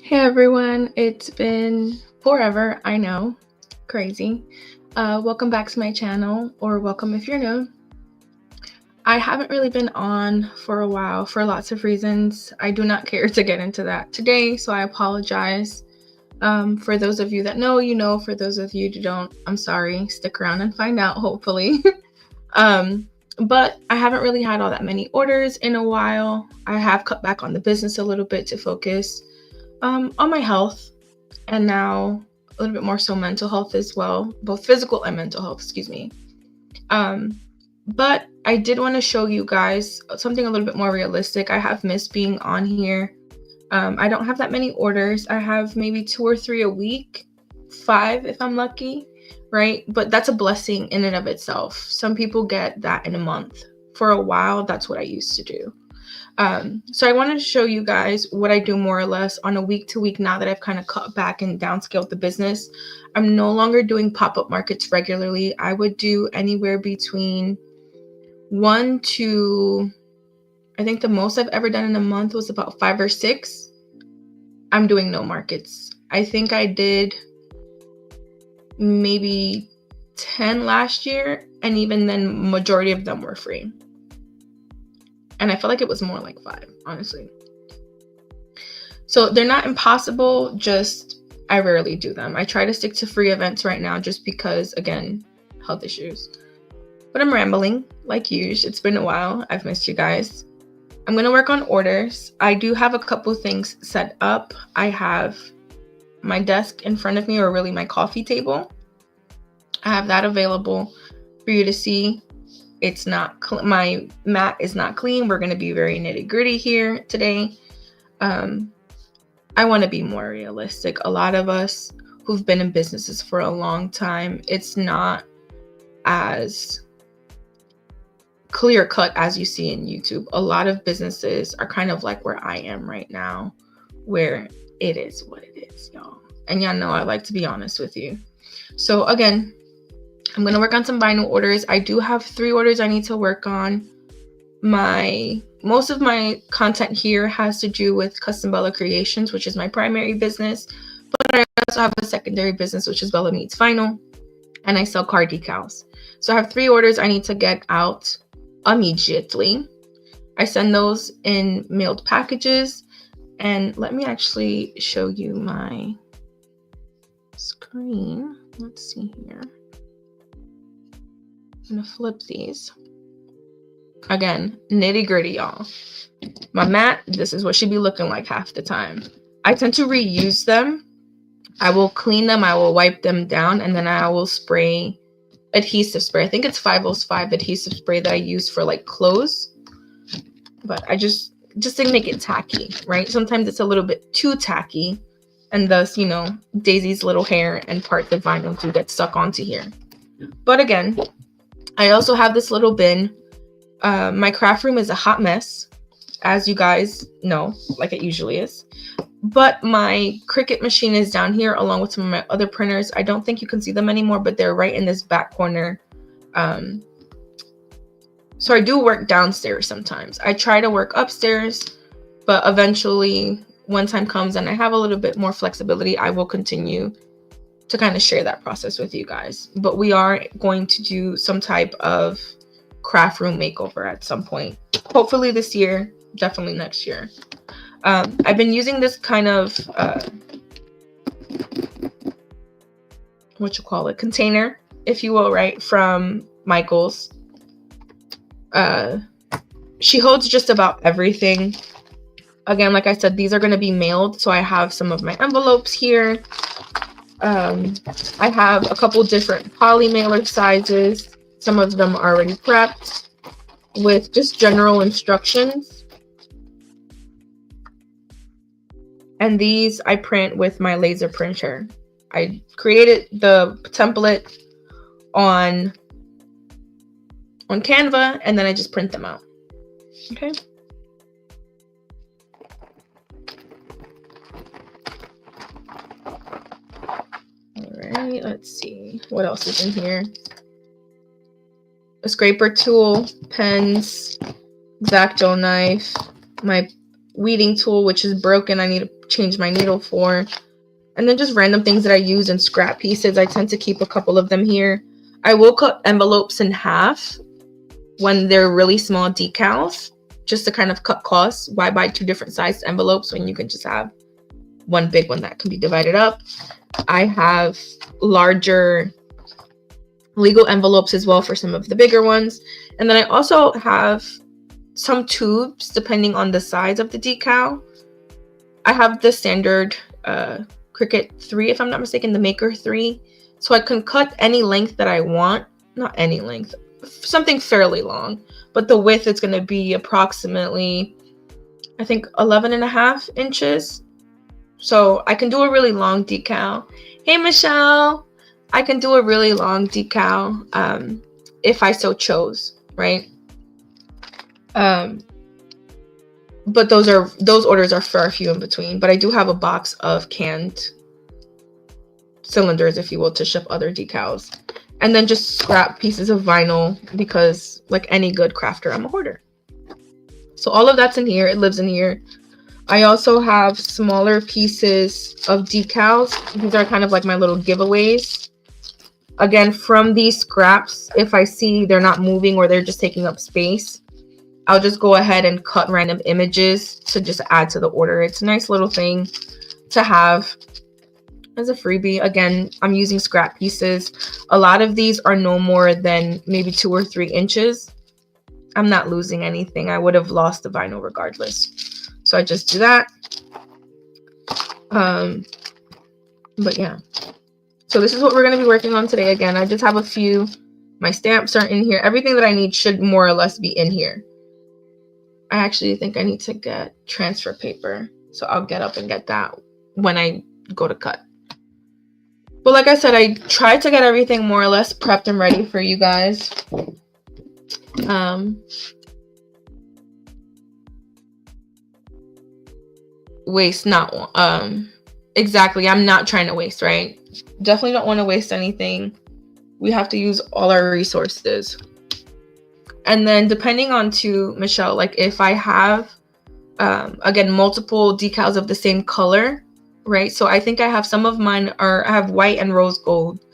Hey everyone, it's been forever, I know, crazy. Welcome back to my channel, or welcome if you're new. I haven't really been on for a while for lots of reasons. I do not care to get into that today, so I apologize. For those of you that know, you know. For those of you who don't, I'm sorry. Stick around and find out, hopefully. But I haven't really had all that many orders in a while. I have cut back on the business a little bit to focus on my health, and now a little bit more so mental health as well, both physical and mental health, excuse me. But I did want to show you guys something a little bit more realistic. I have missed being on here. I don't have that many orders. I have maybe 2 or 3 a week, 5 if I'm lucky, right? But that's a blessing in and of itself. Some people get that in a month. For a while, that's what I used to do. So I wanted to show you guys what I do more or less on a week to week now that I've kind of cut back and downscaled the business. I'm no longer doing pop-up markets regularly. I would do anywhere between 1 to, I think the most I've ever done in a month was about 5 or 6. I'm doing no markets. I think I did maybe 10 last year, and even then majority of them were free. And I feel like it was more like 5, honestly. So they're not impossible, just I rarely do them. I try to stick to free events right now just because, again, health issues. But I'm rambling, like usual. It's been a while. I've missed you guys. I'm going to work on orders. I do have a couple things set up. I have my desk in front of me, or really my coffee table. I have that available for you to see. It's not my mat is not clean. We're going to be very nitty gritty here today. I want to be more realistic. A lot of us who've been in businesses for a long time, it's not as clear cut as you see in YouTube. A lot of businesses are kind of like where I am right now, where it is what it is, y'all. And y'all know I like to be honest with you. So again, I'm going to work on some vinyl orders. I do have 3 orders I need to work on. Most of my content here has to do with Custom Bella Creations, which is my primary business. But I also have a secondary business, which is Bella Meets Vinyl. And I sell car decals. So I have 3 orders I need to get out immediately. I send those in mailed packages. And let me actually show you my screen. Let's see here. I'm gonna flip these. Again, nitty gritty, y'all. My mat, this is what she be looking like half the time. I tend to reuse them. I will clean them, I will wipe them down, and then I will spray adhesive spray. I think it's 505 adhesive spray that I use for like clothes. But I just to make it tacky, right? Sometimes it's a little bit too tacky, and thus, you know, Daisy's little hair and parts of vinyl do get stuck onto here. But again, I also have this little bin. My craft room is a hot mess, as you guys know, like it usually is. But my Cricut machine is down here along with some of my other printers. I don't think you can see them anymore, but they're right in this back corner. So I do work downstairs sometimes. I try to work upstairs, but eventually when time comes and I have a little bit more flexibility, I will continue to kind of share that process with you guys. But we are going to do some type of craft room makeover at some point. Hopefully this year, definitely next year. I've been using this kind of container, if you will, right, from Michael's. She holds just about everything. Again, like I said, these are going to be mailed, so I have some of my envelopes here. I have a couple different poly mailer sizes. Some of them are already prepped with just general instructions. And these I print with my laser printer. I created the template on Canva, and then I just print them out. Okay. All right, let's see what else is in here. A scraper tool, pens, X-Acto knife, my weeding tool, which is broken. I need to change my needle for. And then just random things that I use in scrap pieces. I tend to keep a couple of them here. I will cut envelopes in half when they're really small decals, just to kind of cut costs. Why buy two different sized envelopes when you can just have one big one that can be divided up? I have larger legal envelopes as well for some of the bigger ones. And then I also have some tubes depending on the size of the decal. I have the standard Cricut 3, if I'm not mistaken, the Maker 3. So I can cut any length that I want. Not any length, something fairly long. But the width is going to be approximately, I think, 11.5 inches. So I can do a really long decal. Hey, Michelle! I can do a really long decal if I so chose, right? But those orders are far few in between. But I do have a box of canned cylinders, if you will, to ship other decals. And then just scrap pieces of vinyl because, like any good crafter, I'm a hoarder. So all of that's in here. It lives in here. I also have smaller pieces of decals. These are kind of like my little giveaways. Again, from these scraps, if I see they're not moving or they're just taking up space, I'll just go ahead and cut random images to just add to the order. It's a nice little thing to have as a freebie. Again, I'm using scrap pieces. A lot of these are no more than maybe 2 or 3 inches. I'm not losing anything. I would have lost the vinyl regardless. So I just do that. But yeah. So this is what we're going to be working on today. Again, I just have a few. My stamps are in here. Everything that I need should more or less be in here. I actually think I need to get transfer paper. So I'll get up and get that when I go to cut. But like I said, I tried to get everything more or less prepped and ready for you guys. Waste not exactly. I'm not trying to waste, right? Definitely don't want to waste anything. We have to use all our resources. And then depending on to Michelle, like if I have again multiple decals of the same color, right? So I think I have some of mine I have white and rose gold.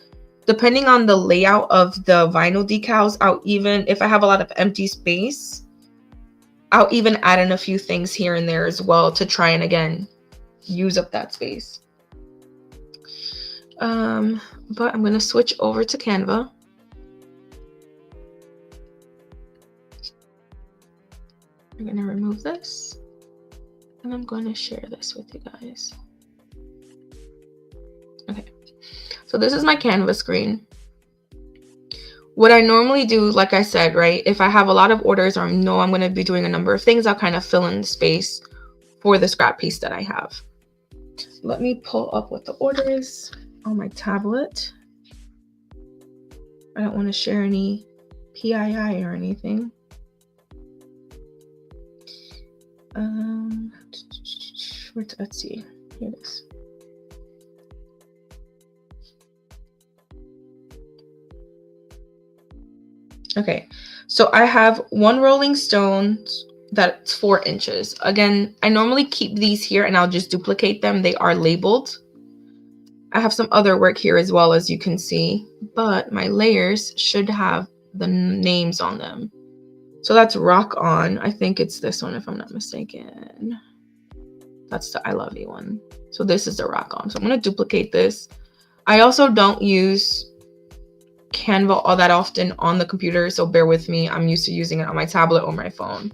Depending on the layout of the vinyl decals, I'll even, if I have a lot of empty space, I'll even add in a few things here and there as well to try and again use up that space. But I'm going to switch over to Canva. I'm going to remove this and I'm going to share this with you guys. Okay, so this is my Canva screen. What I normally do, like I said, right, if I have a lot of orders or I know I'm going to be doing a number of things, I'll kind of fill in the space for the scrap piece that I have. Let me pull up what the order is on my tablet. I don't want to share any PII or anything. Let's see. Here it is. Okay, so I have one Rolling Stone that's 4 inches. Again, I normally keep these here and I'll just duplicate them. They are labeled. I have some other work here as well, as you can see, but my layers should have the names on them. So that's Rock On. I think it's this one if I'm not mistaken. That's the I Love You one. So this is the Rock On. So I'm going to duplicate this. I also don't use Canva all that often on the computer, so bear with me. I'm used to using it on my tablet or my phone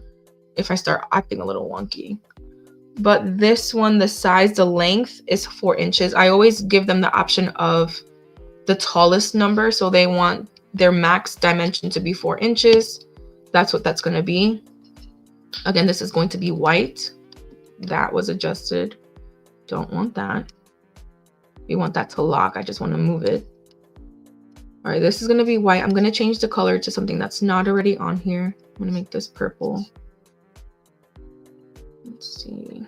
if I start acting a little wonky. But this one, the size, the length is 4 inches. I always give them the option of the tallest number, so they want their max dimension to be 4 inches. That's what that's going to be. Again, this is going to be white. That was adjusted. Don't want that. We want that to lock. I just want to move it. All right, this is going to be white. I'm going to change the color to something that's not already on here. I'm going to make this purple. Let's see.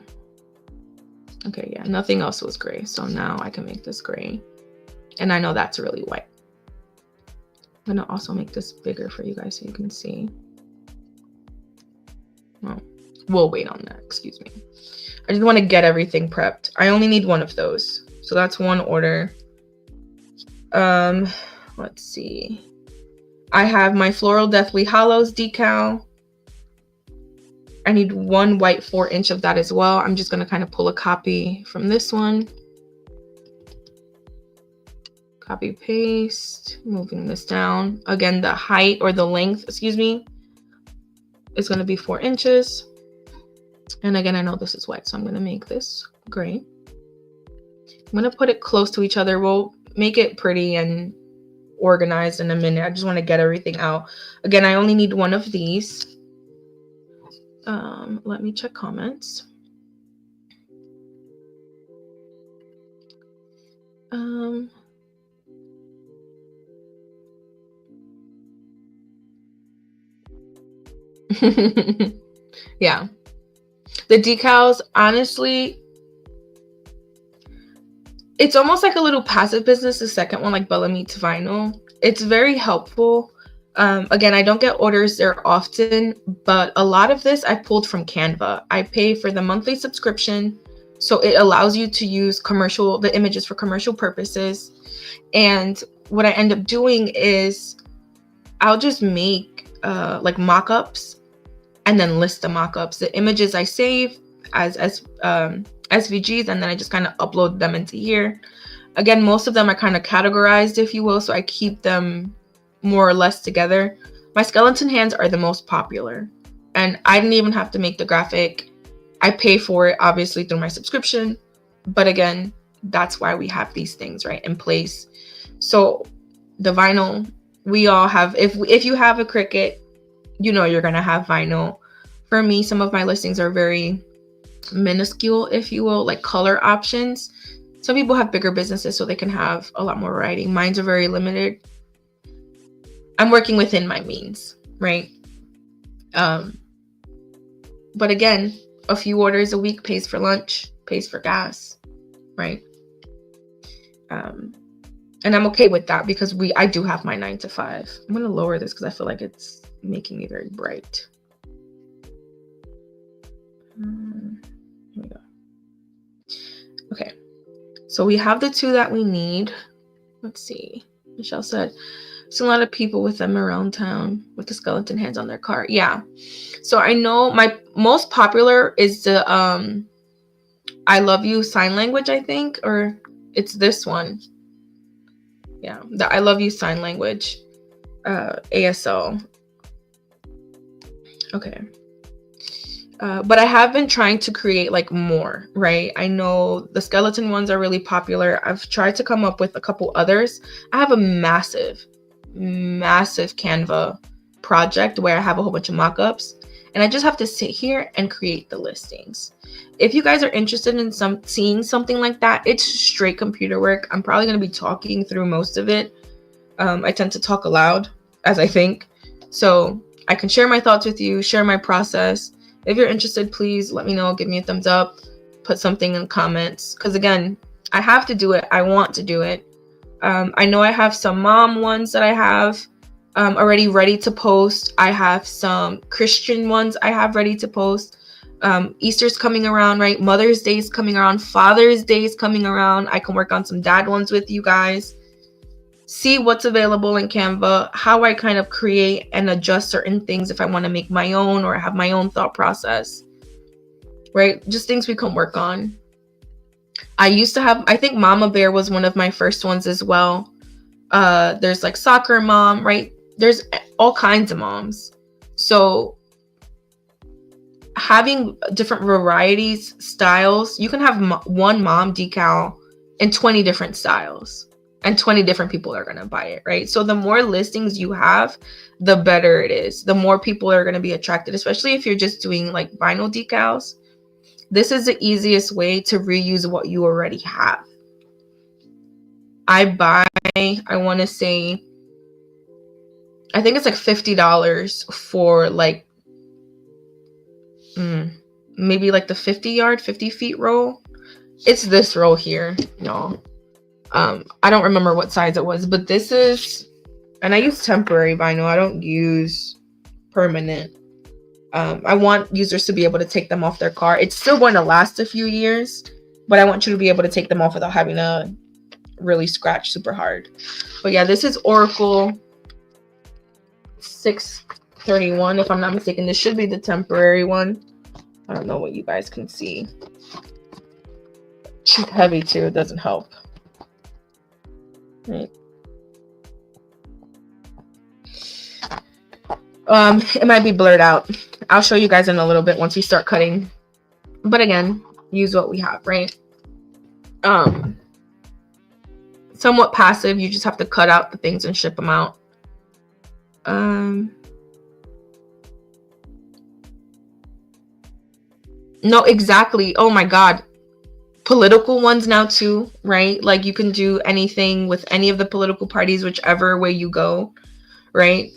Okay, yeah, nothing else was gray. So now I can make this gray. And I know that's really white. I'm going to also make this bigger for you guys so you can see. Oh, we'll wait on that. Excuse me. I just want to get everything prepped. I only need one of those. So that's one order. Let's see. I have my Floral Deathly Hollows decal. I need one white 4-inch of that as well. I'm just going to kind of pull a copy from this one. Copy paste, moving this down. Again, the height or the length, excuse me, is going to be 4 inches. And again, I know this is white, so I'm going to make this gray. I'm going to put it close to each other. We'll make it pretty and organized in a minute. I just want to get everything out. Again, I only need one of these. Let me check comments. Yeah. The decals, honestly, it's almost like a little passive business, the second one, like Bella Meets Vinyl. It's very helpful. Again, I don't get orders there often, but a lot of this I pulled from Canva. I pay for the monthly subscription, so it allows you to use the images for commercial purposes. And what I end up doing is I'll just make like mock-ups and then list the mock-ups. The images I save as SVGs, and then I just kind of upload them into here. Again, most of them are kind of categorized, if you will, so I keep them more or less together. My skeleton hands are the most popular, and I didn't even have to make the graphic. I pay for it, obviously, through my subscription, but again, that's why we have these things right in place. So the vinyl, we all have, if you have a Cricut, you know you're gonna have vinyl. For me, some of my listings are very minuscule, if you will, like color options. Some people have bigger businesses so they can have a lot more variety. Mine's are very limited. I'm working within my means, right? But again, a few orders a week pays for lunch, pays for gas, right? And I'm okay with that because I do have my 9 to 5. I'm gonna lower this because I feel like it's making me very bright. Here we go. Okay, so we have the 2 that we need. Let's see. Michelle said, "There's a lot of people with them around town with the skeleton hands on their car." Yeah. So I know my most popular is the I love you sign language, I think, or it's this one. Yeah, the I love you sign language, ASL. Okay. But I have been trying to create like more, right? I know the skeleton ones are really popular. I've tried to come up with a couple others. I have a massive Canva project where I have a whole bunch of mock-ups, and I just have to sit here and create the listings. If you guys are interested in seeing something like that, it's straight computer work. I'm probably going to be talking through most of it. I tend to talk aloud as I think, so I can share my thoughts with you, share my process. If you're interested, please let me know. Give me a thumbs up, put something in the comments, because again, I have to do it. I want to do it. I know I have some mom ones that I have already ready to post. I have some Christian ones I have ready to post. Easter's coming around, right? Mother's Day is coming around. Father's Day is coming around. I can work on some dad ones with you guys. See what's available in Canva, how I kind of create and adjust certain things if I want to make my own or have my own thought process, right? Just things we can work on. I used to have, I think Mama Bear was one of my first ones as well. There's like soccer mom, right? There's all kinds of moms. So having different varieties, styles, you can have one mom decal in 20 different styles. And 20 different people are going to buy it, right? So the more listings you have, the better it is. The more people are going to be attracted, especially if you're just doing like vinyl decals. This is the easiest way to reuse what you already have. I want to say, I think it's like $50 for like, maybe like the 50 feet roll. It's this roll here, y'all. I don't remember what size it was, but this is, and I use temporary vinyl. I don't use permanent. I want users to be able to take them off their car. It's still going to last a few years, but I want you to be able to take them off without having to really scratch super hard. But yeah, this is Oracle 631, if I'm not mistaken. This should be the temporary one. I don't know what you guys can see. She's heavy too, it doesn't help. Right. It might be blurred out. I'll show you guys in a little bit once we start cutting. But again, use what we have, right? Somewhat passive. You just have to cut out the things and ship them out. No, exactly. Oh my God. Political ones now too, right? Like you can do anything with any of the political parties, whichever way you go, right?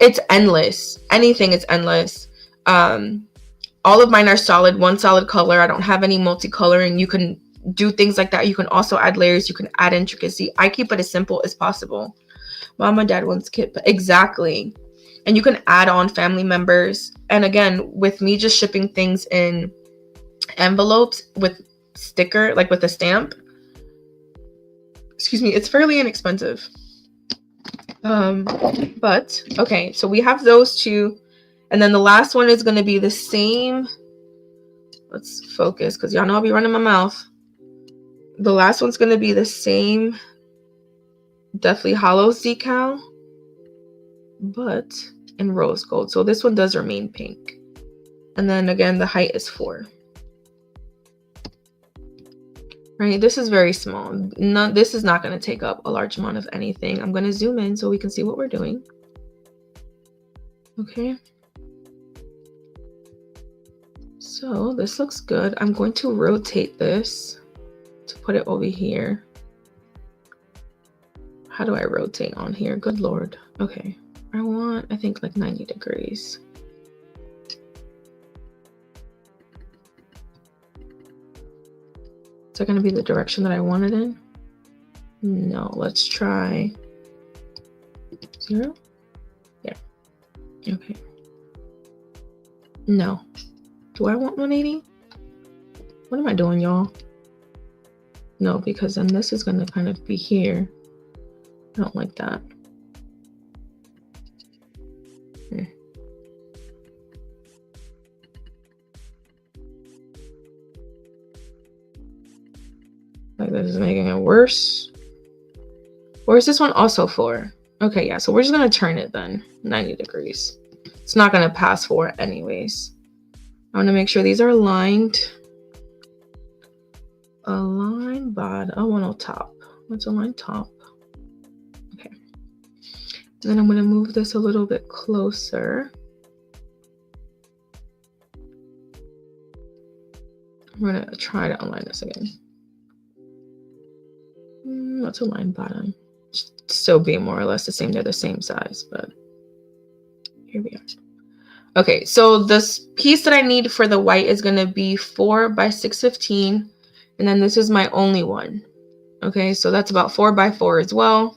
It's endless. Anything is endless. All of mine are solid, one solid color. I don't have any multicoloring. You can do things like that. You can also add layers. You can add intricacy. I keep it as simple as possible. Mom and dad wants kit, exactly. And you can add on family members. And again, with me just shipping things in envelopes with sticker, like with a stamp, excuse me, it's fairly inexpensive. But okay, so we have those two, and then the last one is going to be the same. Let's focus, because y'all know I'll be running my mouth. The last one's going to be the same Deathly Hallows decal, but in rose gold. So this one does remain pink, and then again the height is 4. Right, this is very small. This is not going to take up a large amount of anything. I'm going to zoom in so we can see what we're doing. Okay. So this looks good. I'm going to rotate this to put it over here. How do I rotate on here? Good Lord. Okay. I think like 90 degrees. Is that going to be the direction that I want it in? No, let's try 0. Yeah. Okay. No. Do I want 180? What am I doing, y'all? No, because then this is going to kind of be here. I don't like that. Like this is making it worse. Or is this one also 4? Okay, yeah, so we're just going to turn it then 90 degrees. It's not going to pass 4 anyways. I want to make sure these are aligned. Align bottom. I want on top. Let's align top. Okay. Then I'm going to move this a little bit closer. I'm going to try to align this again. Let's align bottom. Still be more or less the same. They're the same size, but here we are. Okay, so this piece that I need for the white is going to be 4 by 615, and then this is my only one. Okay, so that's about 4 by 4 as well,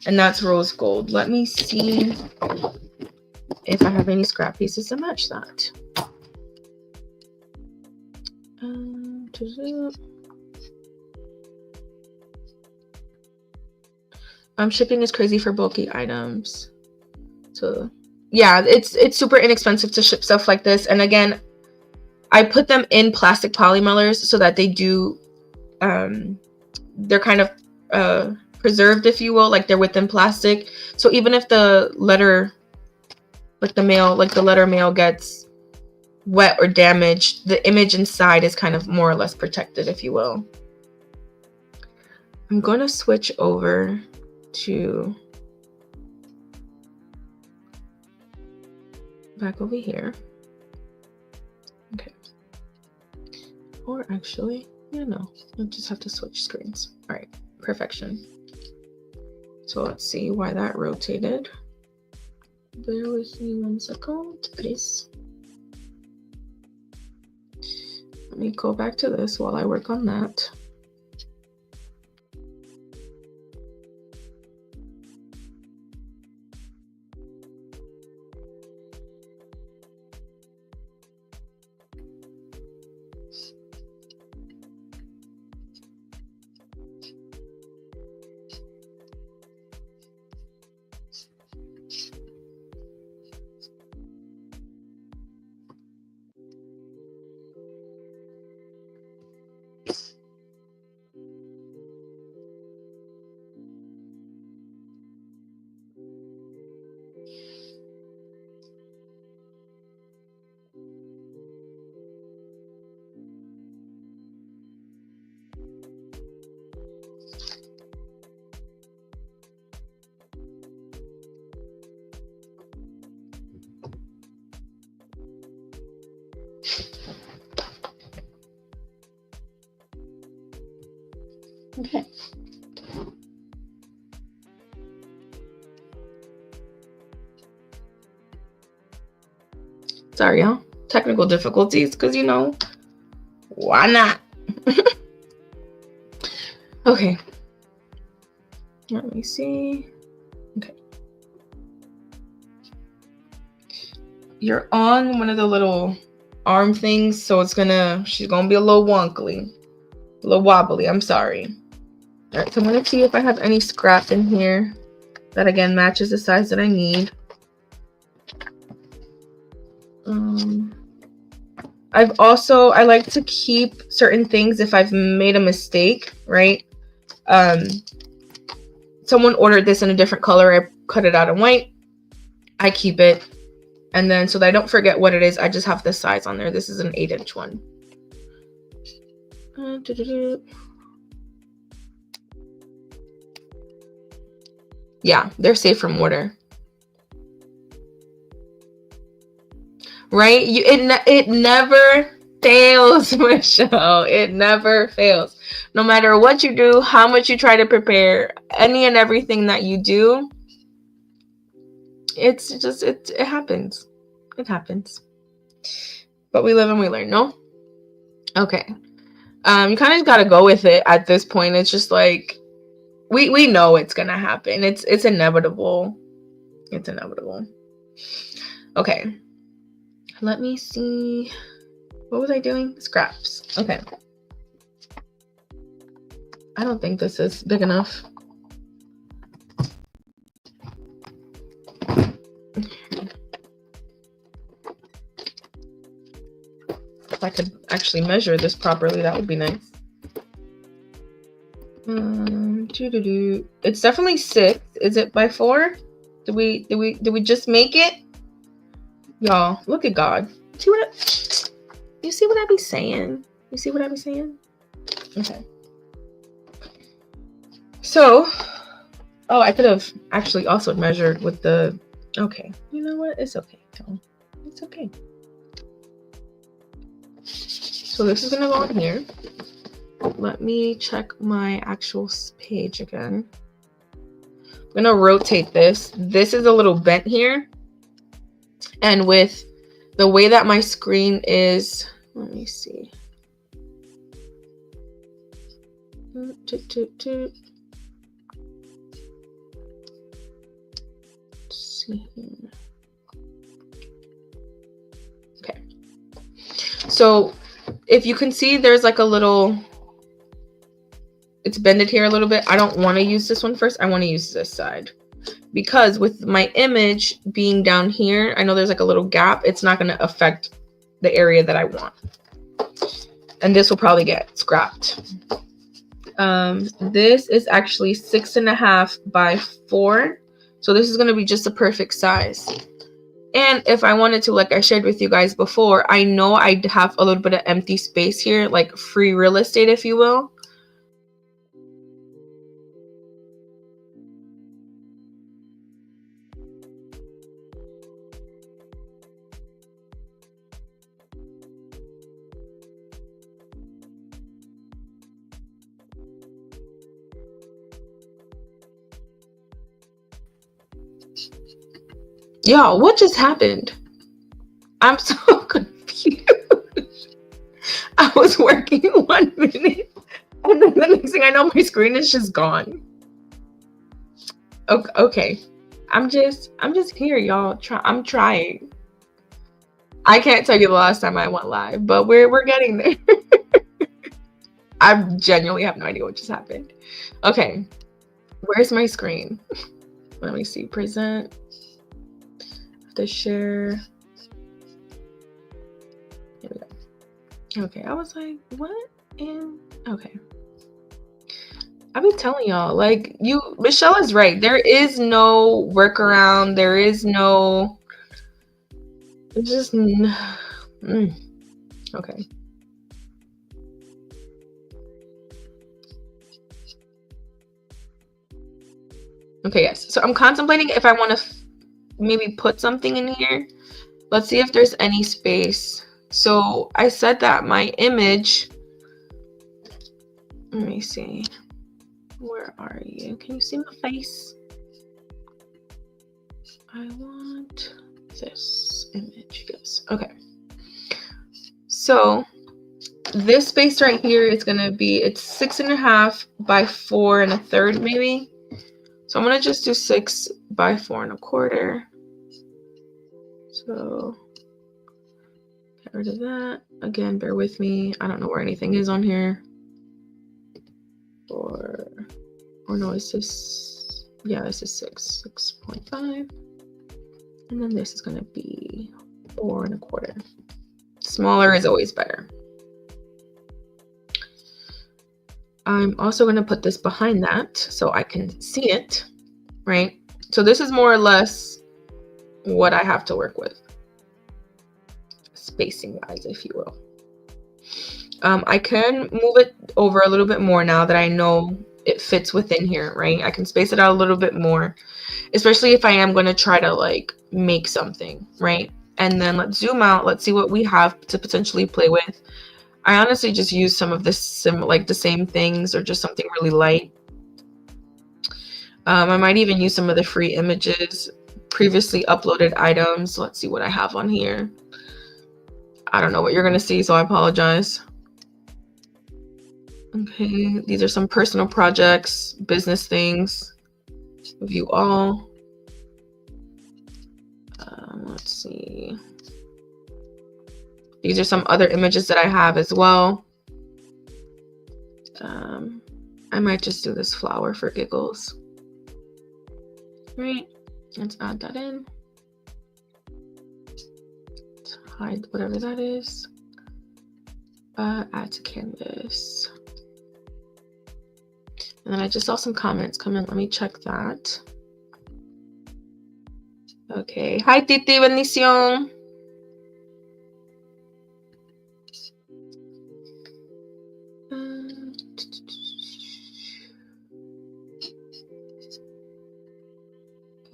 and that's rose gold. Let me see if I have any scrap pieces to match that. Shipping is crazy for bulky items. So yeah, it's super inexpensive to ship stuff like this. And again, I put them in plastic polymelers so that they do, they're kind of preserved, if you will, like they're within plastic. So even if the letter, like the letter mail gets wet or damaged, the image inside is kind of more or less protected, if you will. I'm going to switch over to back over here. Okay. Or actually, yeah, no, I just have to switch screens. All right, perfection. So let's see why that rotated. Bear with me 1 second, please. Let me go back to this while I work on that. Okay. Sorry, y'all. Technical difficulties, because, you know, why not? Okay. Let me see. Okay. You're on one of the little arm things, so she's gonna be a little wonkly. A little wobbly, I'm sorry. All right, so I'm gonna see if I have any scrap in here that again matches the size that I need. I like to keep certain things if I've made a mistake, right? Someone ordered this in a different color. I cut it out in white. I keep it. And then so that I don't forget what it is, I just have this size on there. This is an 8-inch one. Yeah, they're safe from water. Right? It never fails, Michelle. It never fails. No matter what you do, how much you try to prepare, any and everything that you do, it happens. It happens. But we live and we learn, no? Okay. You kind of got to go with it at this point. It's just like we know it's gonna happen. It's inevitable. It's inevitable. Okay. Let me see. What was I doing? Scraps. Okay. I don't think this is big enough. If I could actually measure this properly, that would be nice. It's definitely 6. Is it by 4? Did we just make it? Y'all, look at God. You see what I be saying? You see what I be saying? Okay. So, oh, I could have actually also measured with the, okay. You know what? It's okay. It's okay. So this is gonna go in here. Let me check my actual page again. I'm gonna rotate this. This is a little bent here. And with the way that my screen is, let me see. See here. Okay. So if you can see, there's like a little, it's bended here a little bit. I don't want to use this one first. I want to use this side because with my image being down here, I know there's like a little gap. It's not going to affect the area that I want. And this will probably get scrapped. This is actually 6.5 by 4. So this is going to be just a perfect size. And if I wanted to, like I shared with you guys before, I know I'd have a little bit of empty space here, like free real estate, if you will. Y'all, what just happened? I'm so confused. I was working 1 minute, and then the next thing I know, my screen is just gone. Okay. I'm just here, y'all. I'm trying. I can't tell you the last time I went live, but we're getting there. I genuinely have no idea what just happened. Okay. Where's my screen? Let me see. Present. To share. Here we go. Okay, I was like, what? And okay. I be telling y'all, like, Michelle is right. There is no workaround. There is no, it's just, okay. Okay, yes. So I'm contemplating if I want to maybe put something in here. Let's see if there's any space. So I said that my image, let me see. Where are you? Can you see my face? I want this image. Yes. Okay. So this space right here is going to be, it's 6.5 by 4 1/3 maybe. So I'm going to just do 6 by 4 1/4. So get rid of that. Again, bear with me. I don't know where anything is on here. Or no, it's this, yeah, this is 6.5. And then this is going to be 4 1/4. Smaller is always better. I'm also going to put this behind that so I can see it, right? So this is more or less what I have to work with, spacing wise, if you will. I can move it over a little bit more now that I know it fits within here, right? I can space it out a little bit more, especially if I am going to try to like make something, right? And then let's zoom out. Let's see what we have to potentially play with. I honestly just use some of this, like the same things, or just something really light. I might even use some of the free images, previously uploaded items. Let's see what I have on here. I don't know what you're going to see, so I apologize. Okay, these are some personal projects, business things, view all. Let's see. These are some other images that I have as well. I might just do this flower for giggles. Right, let's add that in. Let's hide whatever that is. Add to canvas. And then I just saw some comments come in. Let me check that. Okay. Hi, Titi Bendición.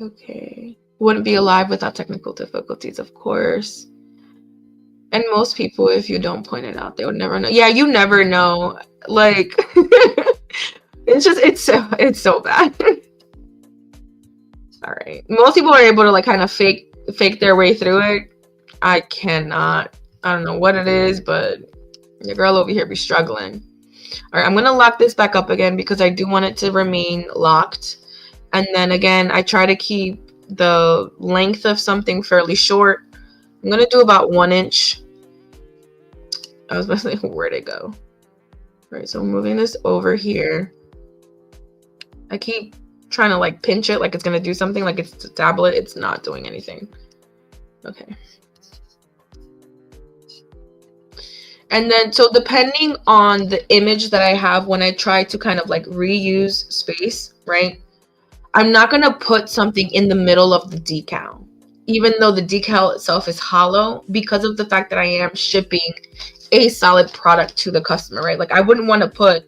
Okay. Wouldn't be alive without technical difficulties, of course. And most people, if you don't point it out, they would never know. Yeah, you never know. Like, it's so bad. All right. Most people are able to like kind of fake their way through it. I cannot. I don't know what it is, but your girl over here be struggling. All right, I'm gonna lock this back up again because I do want it to remain locked. And then again, I try to keep the length of something fairly short. I'm gonna do about 1 inch. I was about to say, where'd it go? All right, so I'm moving this over here. I keep trying to like pinch it like it's gonna do something, like it's a tablet. It's not doing anything. Okay. And then, so depending on the image that I have, when I try to kind of like reuse space, right? I'm not gonna put something in the middle of the decal, even though the decal itself is hollow, because of the fact that I am shipping a solid product to the customer, right? Like I wouldn't want to put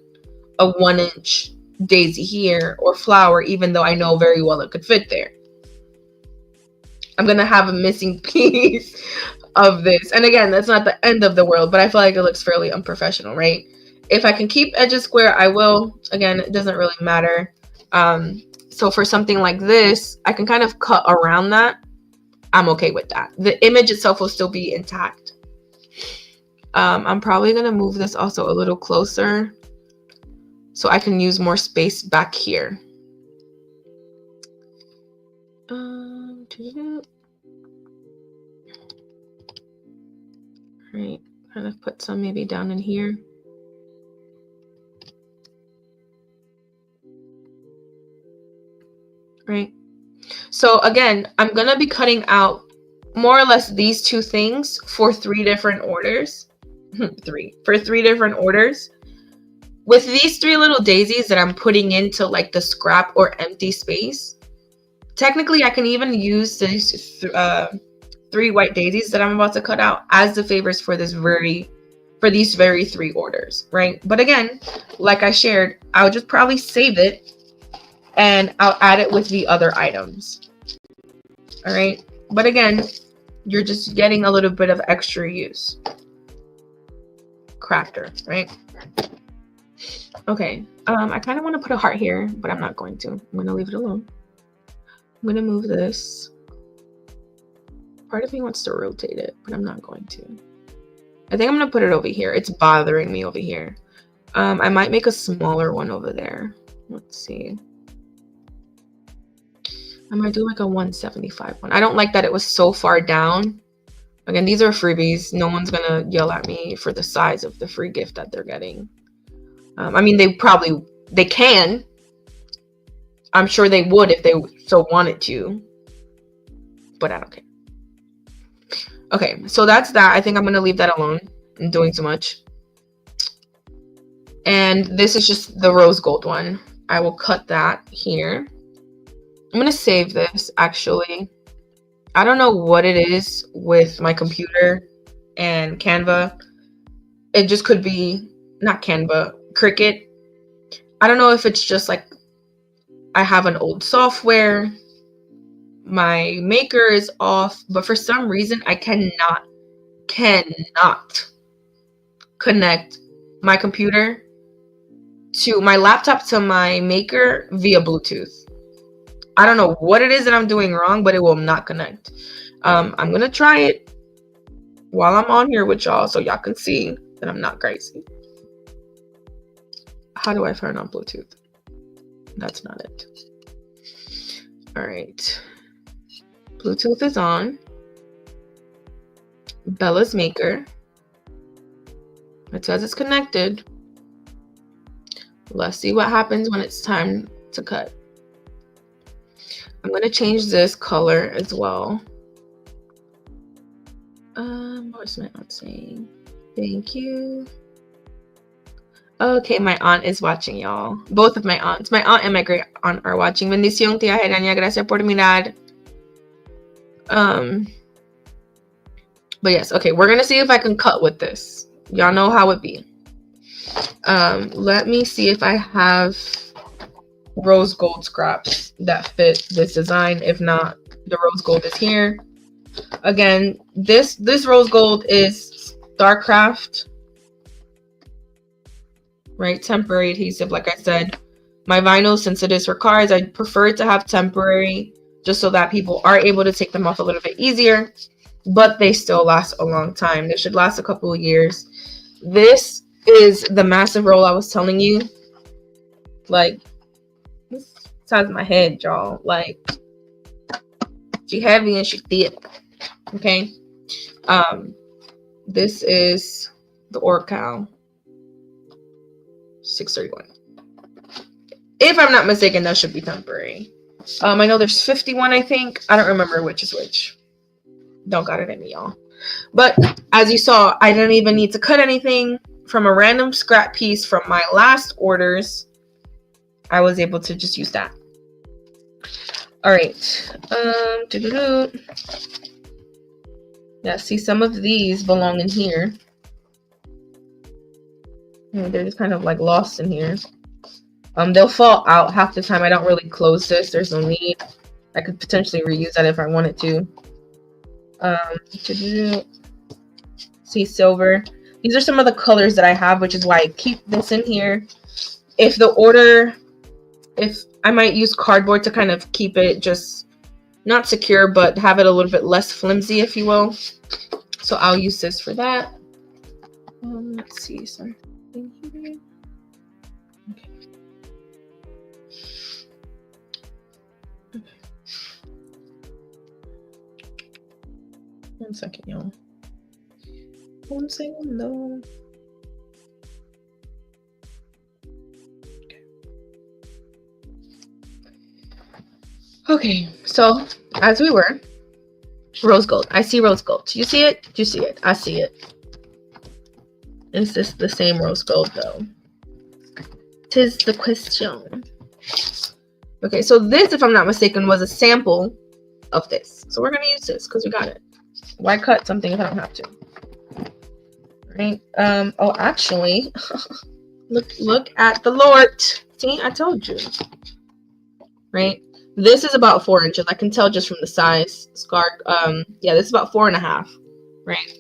a 1 inch daisy here or flower, even though I know very well it could fit there. I'm gonna have a missing piece of this. And again, that's not the end of the world, but I feel like it looks fairly unprofessional, right? If I can keep edges square, I will. Again, it doesn't really matter. So for something like this, I can kind of cut around that. I'm okay with that. The image itself will still be intact. I'm probably going to move this also a little closer so I can use more space back here. Right, kind of put some maybe down in here. Right. So again, I'm going to be cutting out more or less these two things for 3 different orders. For 3 different orders. With these 3 little daisies that I'm putting into like the scrap or empty space, technically I can even use these 3 white daisies that I'm about to cut out as the favors for these very 3 orders, right? But again, like I shared, I'll just probably save it and I'll add it with the other items. All right. But again, you're just getting a little bit of extra use. Crafter, right? Okay. I kind of want to put a heart here, but I'm not going to. I'm going to leave it alone. I'm going to move this. Part of me wants to rotate it, but I'm not going to. I think I'm going to put it over here. It's bothering me over here. I might make a smaller one over there. Let's see. I might do like a 175 one. I don't like that it was so far down. Again, these are freebies. No one's going to yell at me for the size of the free gift that they're getting. I mean, they can. I'm sure they would if they so wanted to. But I don't care. Okay, so that's that. I think I'm going to leave that alone. I'm doing too much. And this is just the rose gold one. I will cut that here. I'm going to save this, actually. I don't know what it is with my computer and Canva. It just could be, not Canva, Cricut. I don't know if it's just like I have an old software. My maker is off, but for some reason I cannot connect my computer to my laptop to my maker via Bluetooth. I don't know what it is that I'm doing wrong, but it will not connect. I'm gonna try it while I'm on here with y'all so y'all can see that I'm not crazy. How do I turn on Bluetooth? That's not it. All right. Bluetooth is on. Bella's maker. It says it's connected. Let's see what happens when it's time to cut. I'm going to change this color as well. What's my aunt saying? Thank you. Okay, my aunt is watching, y'all. Both of my aunts. My aunt and my great aunt are watching. Bendición, tía Gerania. Gracias por mirar. But yes, okay, we're going to see if I can cut with this. Y'all know how it be. Let me see if I have rose gold scraps that fit this design. If not, the rose gold is here. Again, this rose gold is StarCraft, right? Temporary adhesive, like I said. My vinyl, since it is for cards, I prefer it to have temporary, just so that people are able to take them off a little bit easier, but they still last a long time. They should last a couple of years. This is the massive roll I was telling you. Like, this size of my head, y'all. Like, she heavy and she thick. Okay. This is the Orcal 631. If I'm not mistaken, that should be temporary. I know there's 51, I think. I don't remember which is which. Don't got it in me, y'all. But as you saw, I didn't even need to cut anything from a random scrap piece from my last orders. I was able to just use that. All right. Yeah, see, some of these belong in here. They're just kind of like lost in here. They'll fall out half the time. I don't really close this. There's no need. I could potentially reuse that if I wanted to. See, silver. These are some of the colors that I have, which is why I keep this in here. If I might use cardboard to kind of keep it just not secure, but have it a little bit less flimsy, if you will. So I'll use this for that. Let's see something here. Okay. 1 second, y'all. 1 second, no. Okay, so as we were, rose gold. I see rose gold. Do you see it? Do you see it? I see it. Is this the same rose gold though? 'Tis the question. Okay, so this, if I'm not mistaken, was a sample of this. So we're gonna use this because we got it. Why cut something if I don't have to? Right? Oh, actually, look at the Lord. See, I told you. Right? This is about 4 inches. I can tell just from the size. Yeah, this is about 4.5. Right?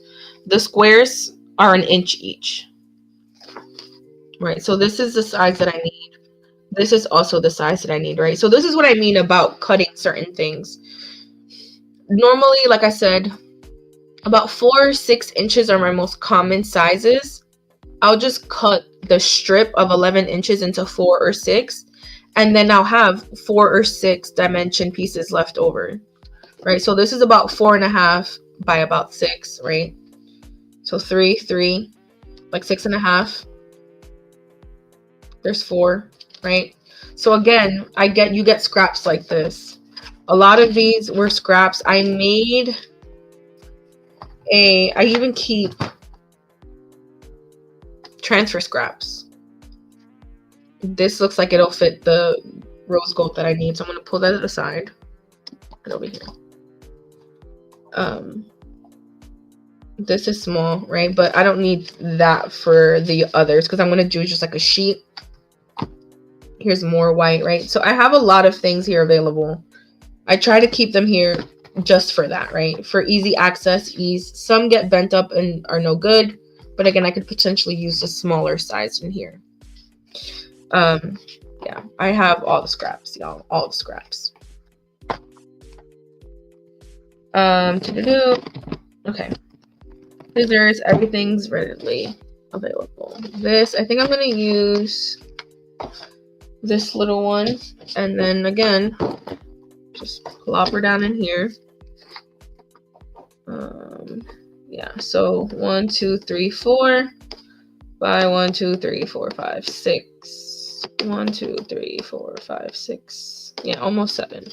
The squares are 1 inch each. Right? So this is the size that I need. This is also the size that I need, right? So this is what I mean about cutting certain things. Normally, like I said, about 4 or 6 inches are my most common sizes. I'll just cut the strip of 11 inches into 4 or 6, and then I'll have 4 or 6 dimension pieces left over, right? So this is about 4.5 by about 6, right? So 3, like 6.5. There's 4. Right? So again, you get scraps like this. A lot of these were scraps. I even keep transfer scraps. This looks like it'll fit the rose gold that I need. So I'm going to pull that aside. Right over here. This is small, right? But I don't need that for the others because I'm going to do just like a sheet. Here's more white, right? So I have a lot of things here available. I try to keep them here just for that, right? For easy access, ease. Some get bent up and are no good. But again, I could potentially use a smaller size in here. Yeah, I have all the scraps, y'all. All the scraps. Okay. Scissors, everything's readily available. This, I think I'm going to use this little one, and then again just plop her down in here. Yeah, so 1 2 3 4 by 1 2 3 4 5 6 1 2 3 4 5 6, yeah, almost 7.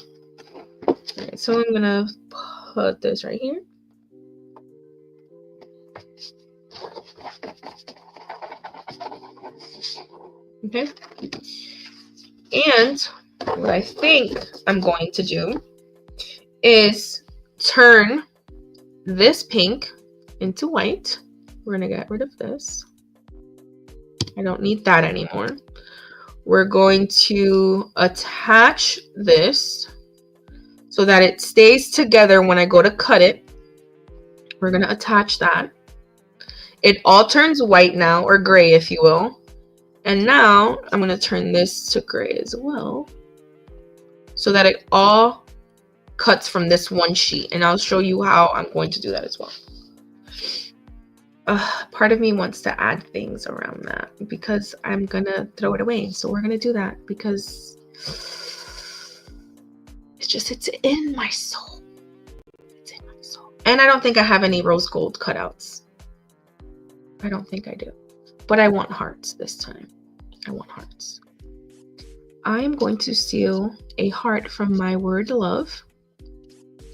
All right, so I'm gonna put this right here. Okay. And what I think I'm going to do is turn this pink into white. We're going to get rid of this. I don't need that anymore. We're going to attach this so that it stays together when I go to cut it. We're going to attach that. It all turns white now, or gray if you will. And now I'm going to turn this to gray as well so that it all cuts from this one sheet. And I'll show you how I'm going to do that as well. Part of me wants to add things around that because I'm going to throw it away. So we're going to do that because it's in my soul. It's in my soul. And I don't think I have any rose gold cutouts. I don't think I do. But I want hearts this time. I want hearts. I am going to steal a heart from my word love.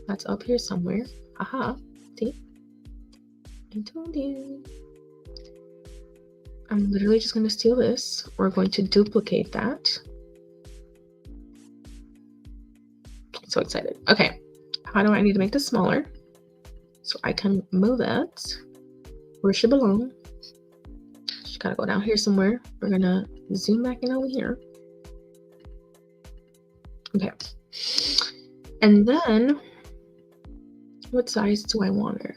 That's up here somewhere. Aha. See? I told you. I'm literally just going to steal this. We're going to duplicate that. So excited. Okay. How do I need to make this smaller? So I can move it where it should belong. Just gotta go down here somewhere. We're gonna zoom back in over here. Okay. And then, what size do I want her?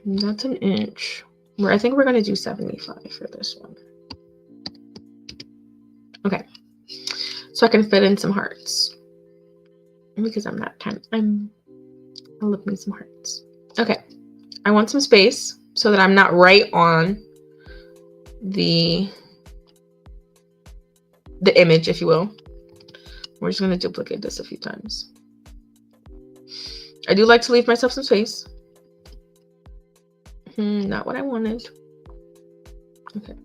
That's 1 inch. I think we're gonna do 75 for this one. Okay. So I can fit in some hearts. Because I'm that kind. I love me some hearts. Okay. I want some space so that I'm not right on the image, if you will. We're just going to duplicate this a few times. I do like to leave myself some space. Not what I wanted. Okay.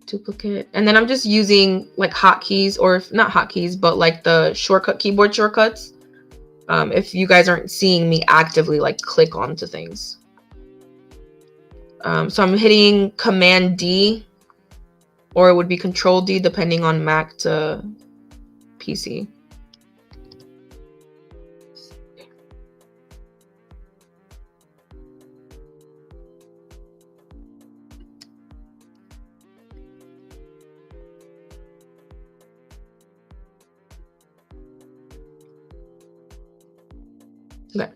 Duplicate. And then I'm just using like hotkeys, or not hotkeys, but like the keyboard shortcuts. If you guys aren't seeing me actively like click onto things. So I'm hitting Command D, or it would be Control D depending on Mac to PC. Okay.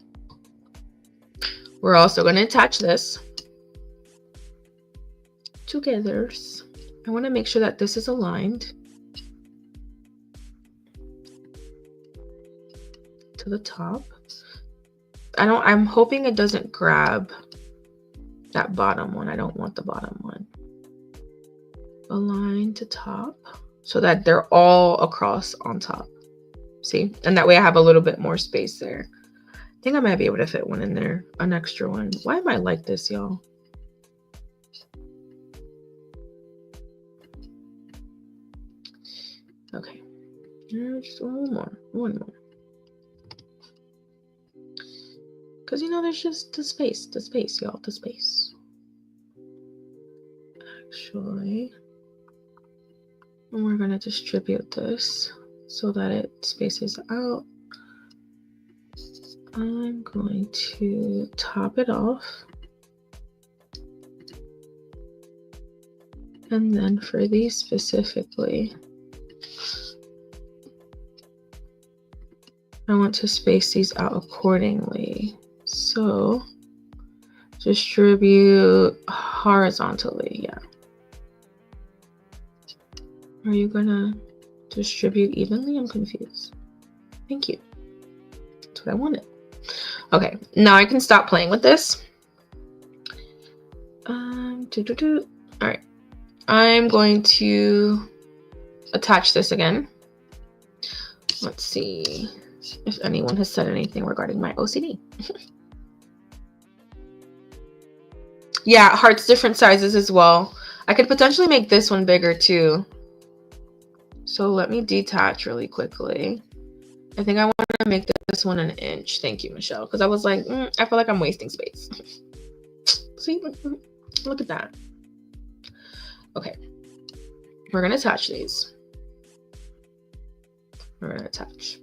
We're also going to attach this together. I want to make sure that this is aligned to the top. I'm hoping it doesn't grab that bottom one. I don't want the bottom one. Align to top so that they're all across on top. See? And that way I have a little bit more space there. I think I might be able to fit one in there, an extra one. Why am I like this, y'all? Okay, just one more. Because, you know, there's just the space, y'all, the space. Actually, and we're going to distribute this so that it spaces out. I'm going to top it off. And then for these specifically, I want to space these out accordingly. So distribute horizontally, yeah. Are you gonna distribute evenly? I'm confused. Thank you. That's what I wanted. Okay, now I can stop playing with this. All right, I'm going to attach this again. Let's see if anyone has said anything regarding my OCD. Yeah, hearts different sizes as well. I could potentially make this one bigger too. So let me detach really quickly. I think I want to make this one an inch. Thank you, Michelle. Because I was like, I feel like I'm wasting space. See, look at that. Okay, we're going to attach these. We're going to attach.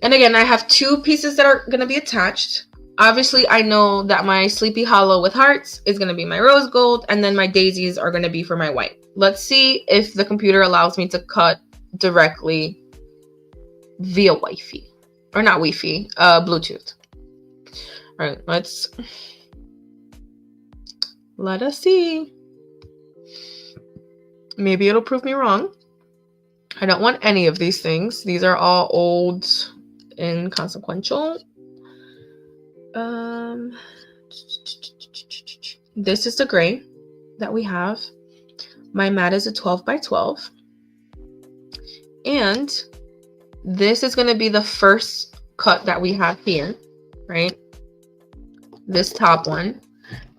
And again, I have two pieces that are going to be attached. Obviously, I know that my Sleepy Hollow with hearts is going to be my rose gold, and then my daisies are going to be for my white. Let's see if the computer allows me to cut directly via Wi-Fi. Or not Wi-Fi, Bluetooth. All right, let us see. Maybe it'll prove me wrong. I don't want any of these things. These are all old and inconsequential. This is the gray that we have. My mat is a 12 by 12. And this is going to be the first cut that we have here, right? This top one.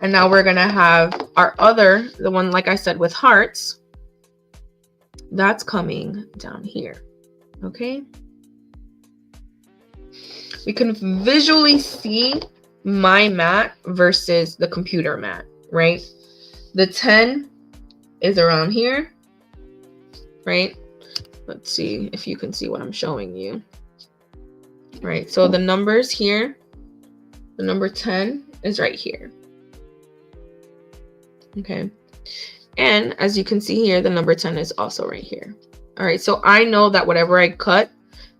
And now we're going to have our other, the one, like I said, with hearts. That's coming down here. Okay. We can visually see my mat versus the computer mat, right? The 10 is around here, right? Let's see if you can see what I'm showing you. Right, so the numbers here, the number 10 is right here. Okay, and as you can see here, the number 10 is also right here. All right, so I know that whatever I cut,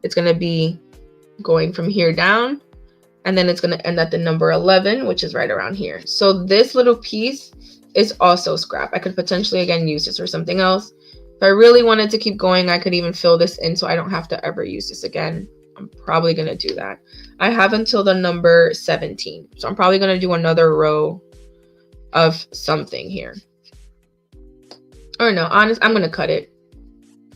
it's going to be going from here down, and then it's going to end at the number 11, which is right around here. So this little piece is also scrap. I could potentially, again, use this for something else. If I really wanted to keep going, I could even fill this in so I don't have to ever use this again. I'm probably going to do that. I have until the number 17. So I'm probably going to do another row of something here. Or no, honest, I'm going to cut it.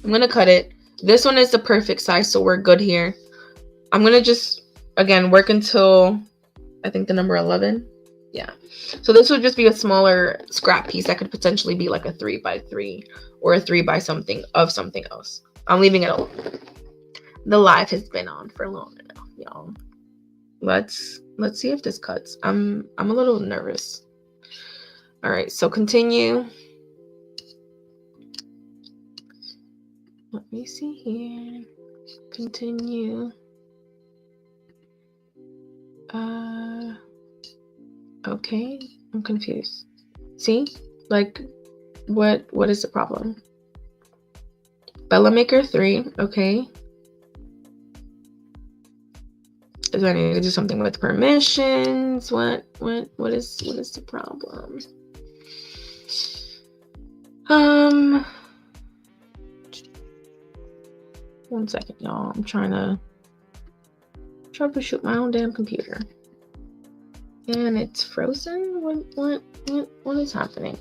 I'm going to cut it. This one is the perfect size, so we're good here. I'm going to just, again, work until, I think, the number 11. Yeah. So this would just be a smaller scrap piece that could potentially be like a 3 by 3 or a 3 by something of something else. I'm leaving it alone. The live has been on for long enough, y'all. Let's see if this cuts. I'm a little nervous. All right, so continue. Let me see here. Continue. Okay, I'm confused. See? Like, what is the problem? Bella Maker 3, okay. Do I need to do something with permissions? What is the problem? One second, y'all. I'm trying to troubleshoot my own damn computer. And it's frozen? What is happening?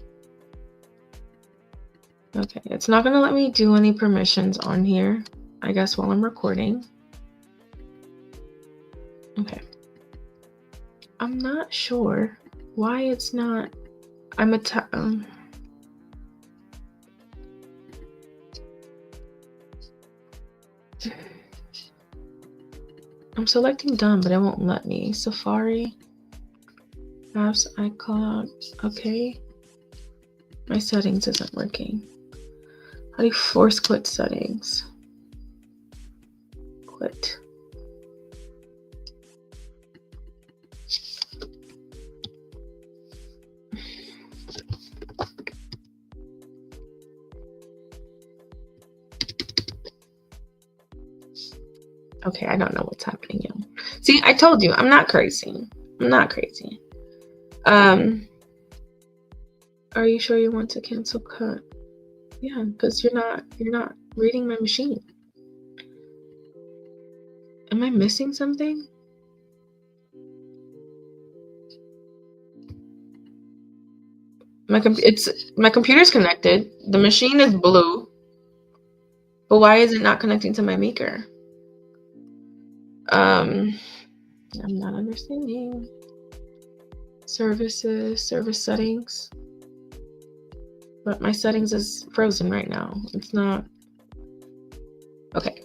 Okay, it's not gonna let me do any permissions on here, I guess, while I'm recording. Okay. I'm not sure why it's not. I'm selecting done, but it won't let me. Safari, apps, iCloud. Okay. My settings isn't working. How do you force quit settings? Quit. Okay, I don't know what's happening, y'all. See, I told you, I'm not crazy. I'm not crazy. Are you sure you want to cancel cut? Yeah, because you're not reading my machine. Am I missing something? My computer's connected. The machine is blue. But why is it not connecting to my maker? I'm not understanding. Services, service settings. But my settings is frozen right now. It's not. Okay.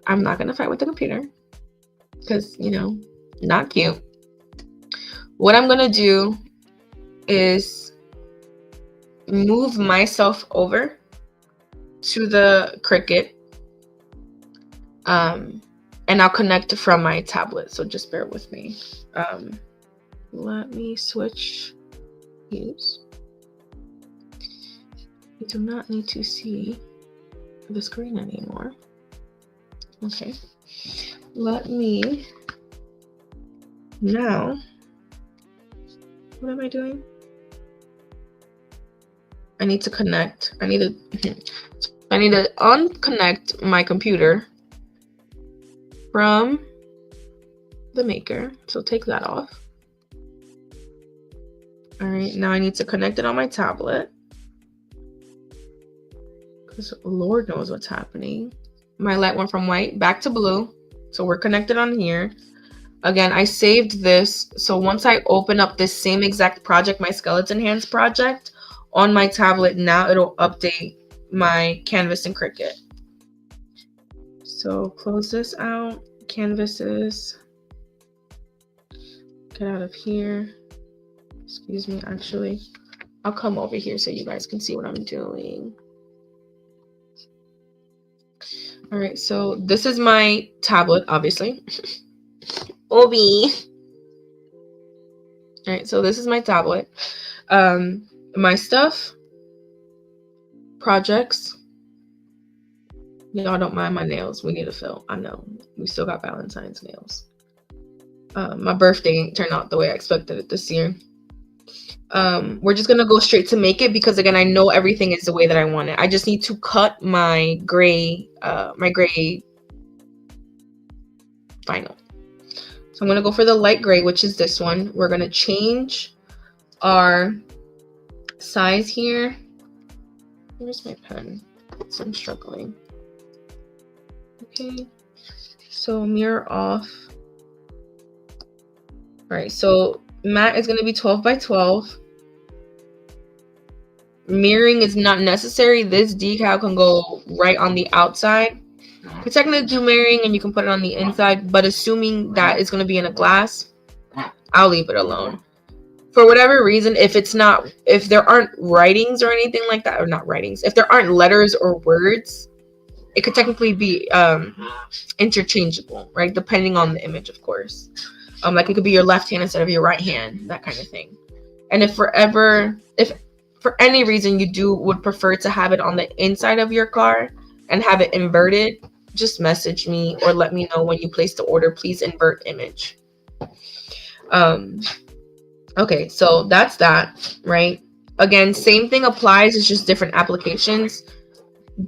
I'm not gonna fight with the computer because, you know, not cute. What I'm gonna do is move myself over to the Cricut, and I'll connect from my tablet. So just bear with me. Let me switch views. You do not need to see the screen anymore. Okay. Let me now. What am I doing? I need to connect. I need to unconnect my computer from the maker. So take that off. All right, now I need to connect it on my tablet because Lord knows what's happening. My light went from white back to blue. So we're connected on here. Again, I saved this. So once I open up this same exact project, my skeleton hands project on my tablet, now it'll update my canvas and Cricut. So close this out, canvases, get out of here. Excuse me, actually, I'll come over here so you guys can see what I'm doing. All right, so this is my tablet, obviously. Obi. All right, so this is my tablet. My stuff, projects. Y'all don't mind my nails. We need to fill. I know. We still got Valentine's nails. My birthday turned out the way I expected it this year. We're just gonna go straight to make it because again, I know everything is the way that I want it. I just need to cut my gray vinyl. So I'm gonna go for the light gray, which is this one. We're gonna change our size here. Where's my pen? So I'm struggling. Okay, so mirror off. All right, so matte is gonna be 12 by 12. Mirroring is not necessary. This decal can go right on the outside. You technically do mirroring and you can put it on the inside, but assuming that it's going to be in a glass, I'll leave it alone. for whatever reason, if there aren't writings or anything like that, or not writings, if there aren't letters or words, it could technically be interchangeable, right? Depending on the image, of course. Like it could be your left hand instead of your right hand, that kind of thing. And if for any reason you would prefer to have it on the inside of your car and have it inverted, just message me or let me know when you place the order. Please invert image. Okay, so that's that, right? Again, same thing applies. It's just different applications.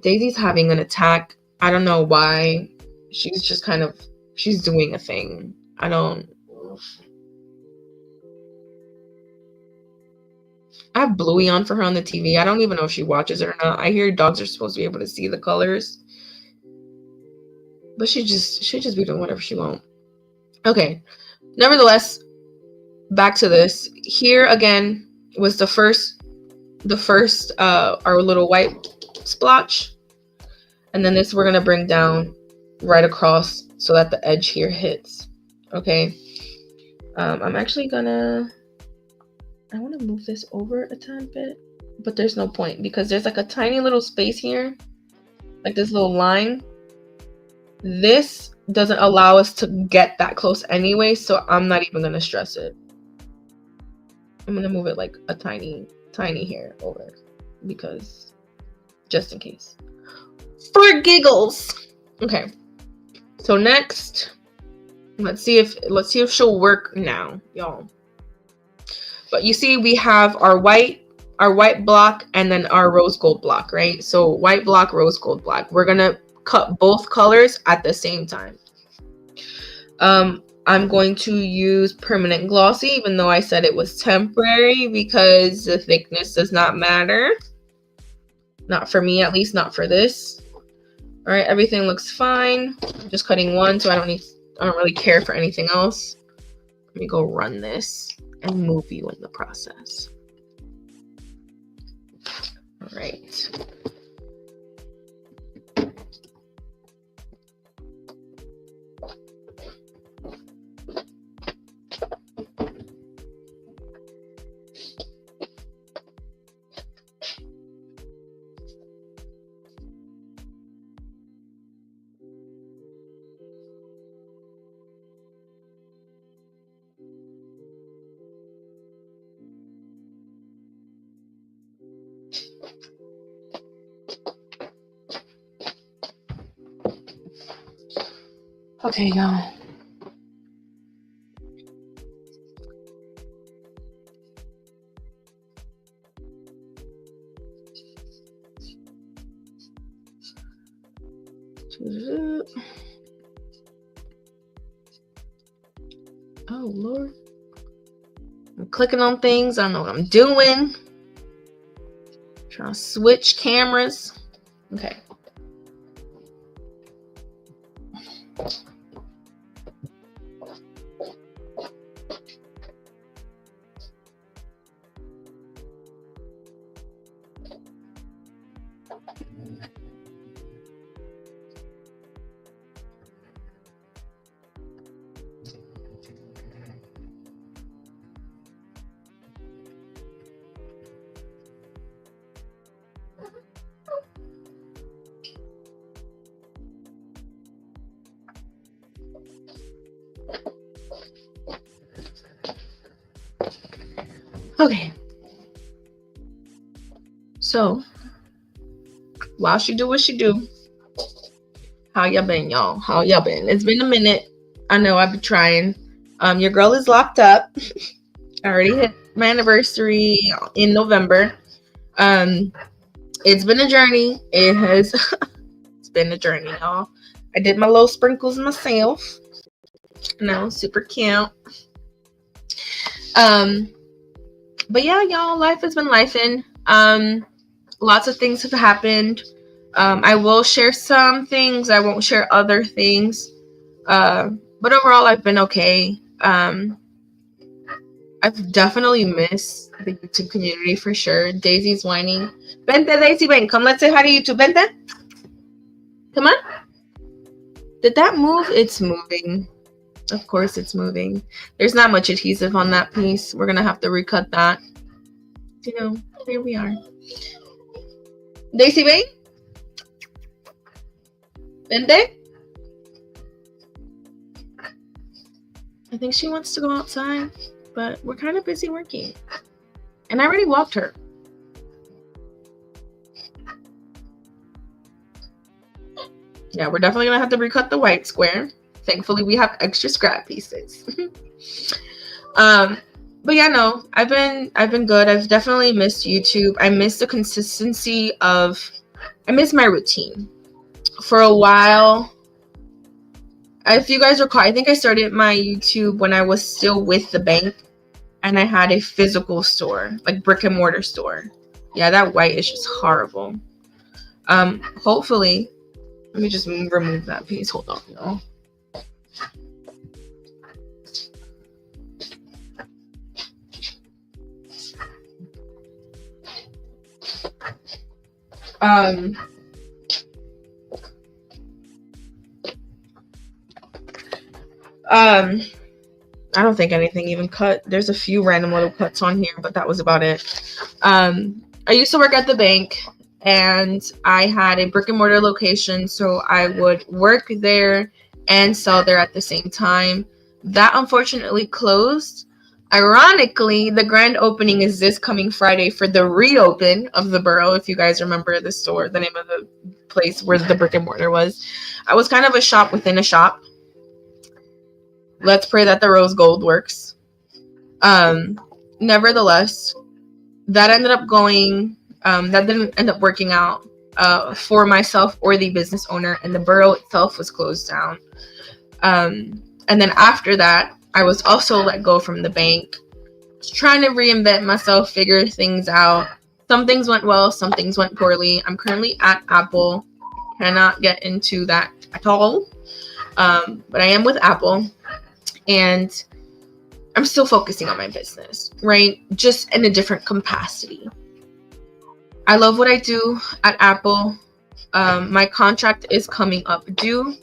Daisy's having an attack. I don't know why. She's just she's doing a thing. I have Bluey on for her on the TV. I don't even know if she watches it or not. I hear dogs are supposed to be able to see the colors. But she'll just be doing whatever she wants. Okay. Nevertheless, back to this. Here again was the first our little white splotch. And then this we're gonna bring down right across so that the edge here hits. Okay. I'm actually I want to move this over a tad bit, but there's no point because there's like a tiny little space here, like this little line. This doesn't allow us to get that close anyway, so I'm not even gonna stress it. I'm gonna move it like a tiny hair over because just in case. For giggles. Okay. So next, let's see if she'll work now, y'all. But you see we have our white block and then our rose gold block, right? So white block, rose gold block. We're gonna cut both colors at the same time. I'm going to use permanent glossy, even though I said it was temporary, because the thickness does not matter. Not for me, at least not for this. All right, everything looks fine. I'm just cutting one, so I don't really care for anything else. Let me go run this and move you in the process. All right. Okay, y'all. Oh, Lord. I'm clicking on things. I don't know what I'm doing. Trying to switch cameras. Okay. Okay. So, while she do what she do, how y'all been, y'all? How y'all been? It's been a minute. I know I've been trying. Your girl is locked up. I already hit my anniversary in November. It's been a journey. It has it's been a journey, y'all. I did my little sprinkles myself. And that was super cute. But yeah, y'all, life has been lifing. Lots of things have happened. I will share some things. I won't share other things. But overall, I've been okay. I've definitely missed the YouTube community for sure. Daisy's whining. Vente, Daisy, ven. Come, let's say hi to YouTube. Vente. Come on. Did that move? It's moving. Of course it's moving. There's not much adhesive on that piece. We're gonna have to recut that. You know, here we are. Daisy Bay? Vende? I think she wants to go outside, but we're kind of busy working. And I already walked her. Yeah, we're definitely gonna have to recut the white square. Thankfully, we have extra scrap pieces. But yeah, no, I've been good. I've definitely missed YouTube. I miss the consistency of, I miss my routine. For a while, if you guys recall, I think I started my YouTube when I was still with the bank, and I had a physical store, like brick and mortar store. Yeah, that white is just horrible. Hopefully, let me just remove that piece. Hold on, y'all. I don't think anything even cut. There's a few random little cuts on here, but that was about it. I used to work at the bank, and I had a brick and mortar location, so I would work there and sell there at the same time. That unfortunately closed. Ironically, the grand opening is this coming Friday for the reopen of the borough. If you guys remember the store, the name of the place where the brick and mortar was. I was kind of a shop within a shop. Let's pray that the rose gold works. Nevertheless, that ended up going, that didn't end up working out for myself or the business owner, and the borough itself was closed down. And then after that, I was also let go from the bank. I was trying to reinvent myself, figure things out. Some things went well, some things went poorly. I'm currently at Apple. Cannot get into that at all. But I am with Apple. And I'm still focusing on my business, right? Just in a different capacity. I love what I do at Apple. My contract is coming up due.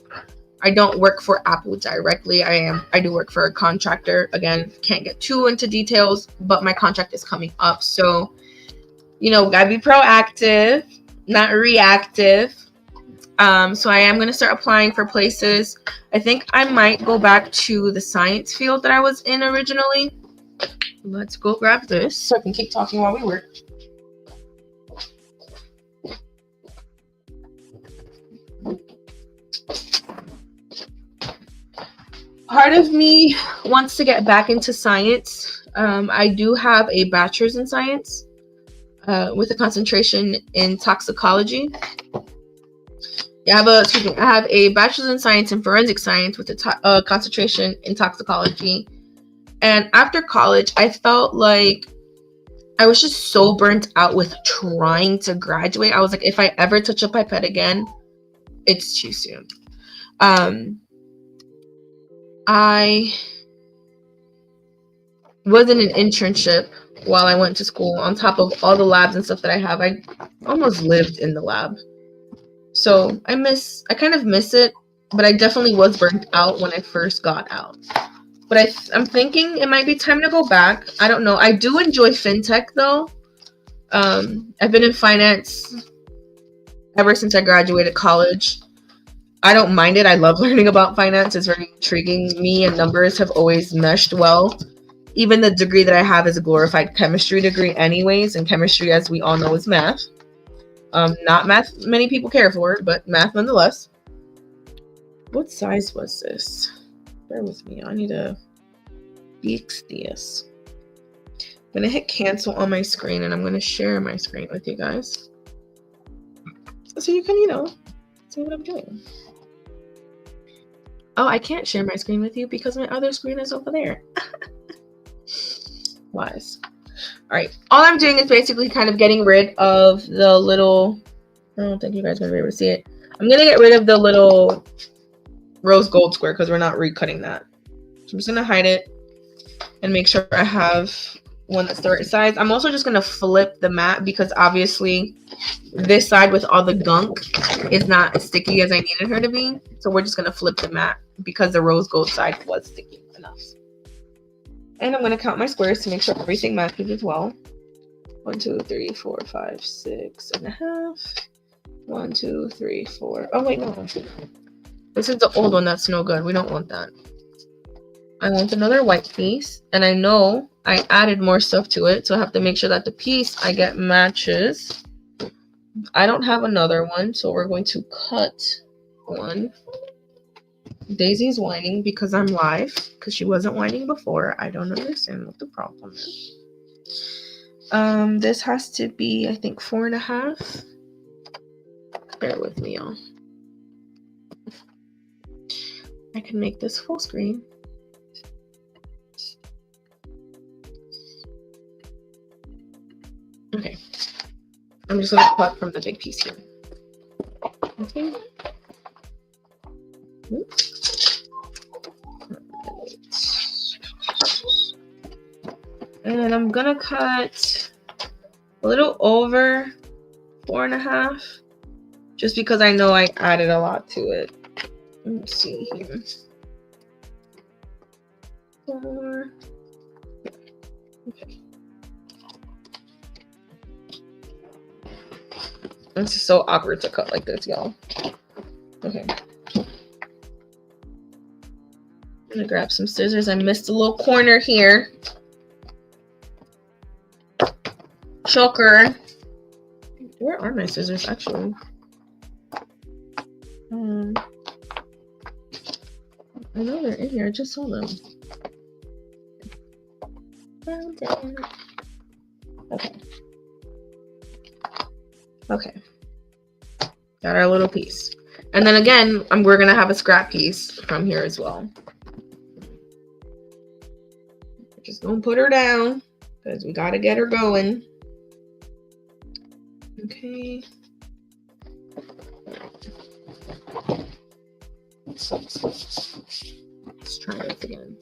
I don't work for Apple directly. I do work for a contractor. Again, can't get too into details, but my contract is coming up. So, you know, gotta be proactive, not reactive. So I am going to start applying for places. I think I might go back to the science field that I was in originally. Let's go grab this so I can keep talking while we work. Part of me wants to get back into science. I do have a bachelor's in science with a concentration in toxicology. I have a bachelor's in science and forensic science with a concentration in toxicology. And after college, I felt like I was just so burnt out with trying to graduate. I was like, if I ever touch a pipette again, it's too soon. I was in an internship while I went to school. On top of all the labs and stuff that I have, I almost lived in the lab. So I kind of miss it, but I definitely was burnt out when I first got out. But I'm thinking it might be time to go back. I don't know. I do enjoy fintech though. I've been in finance ever since I graduated college. I don't mind it. I love learning about finance. It's very intriguing. Me and numbers have always meshed well. Even the degree that I have is a glorified chemistry degree anyways, and chemistry, as we all know, is math. Not math many people care for, but math nonetheless. What size was this? Bear with me. I need to fix this. I'm going to hit cancel on my screen, and I'm going to share my screen with you guys. So you can, see what I'm doing. Oh, I can't share my screen with you because my other screen is over there. Lies. All right. All I'm doing is basically kind of getting rid of the little, I don't think you guys are going to be able to see it. I'm going to get rid of the little rose gold square because we're not recutting that. So I'm just going to hide it and make sure I have one that's the right size. I'm also just going to flip the mat because obviously this side with all the gunk is not as sticky as I needed her to be. So we're just going to flip the mat because the rose gold side was sticky enough. And I'm going to count my squares to make sure everything matches as well. 1, 2, 3, 4, 5, 6 and a half. 1, 2, 3, 4. Oh wait, no. This is the old one that's no good. We don't want that. I want another white piece, and I know I added more stuff to it, so I have to make sure that the piece I get matches. I don't have another one, so we're going to cut one. Daisy's whining because I'm live, because she wasn't whining before. I don't understand what the problem is. This has to be, I think, 4.5. Bear with me, y'all. I can make this full screen. Okay. I'm just going to cut from the big piece here. Okay. Oops. And I'm going to cut a little over 4.5. Just because I know I added a lot to it. Let's see here. 4. Okay. This is so awkward to cut like this, y'all. Okay. I'm gonna grab some scissors. I missed a little corner here. Choker. Where are my scissors, actually? I know they're in here. I just saw them. Okay. Okay. Got our little piece. And then again, we're going to have a scrap piece from here as well. Just going to put her down because we got to get her going. Okay. Let's try it again.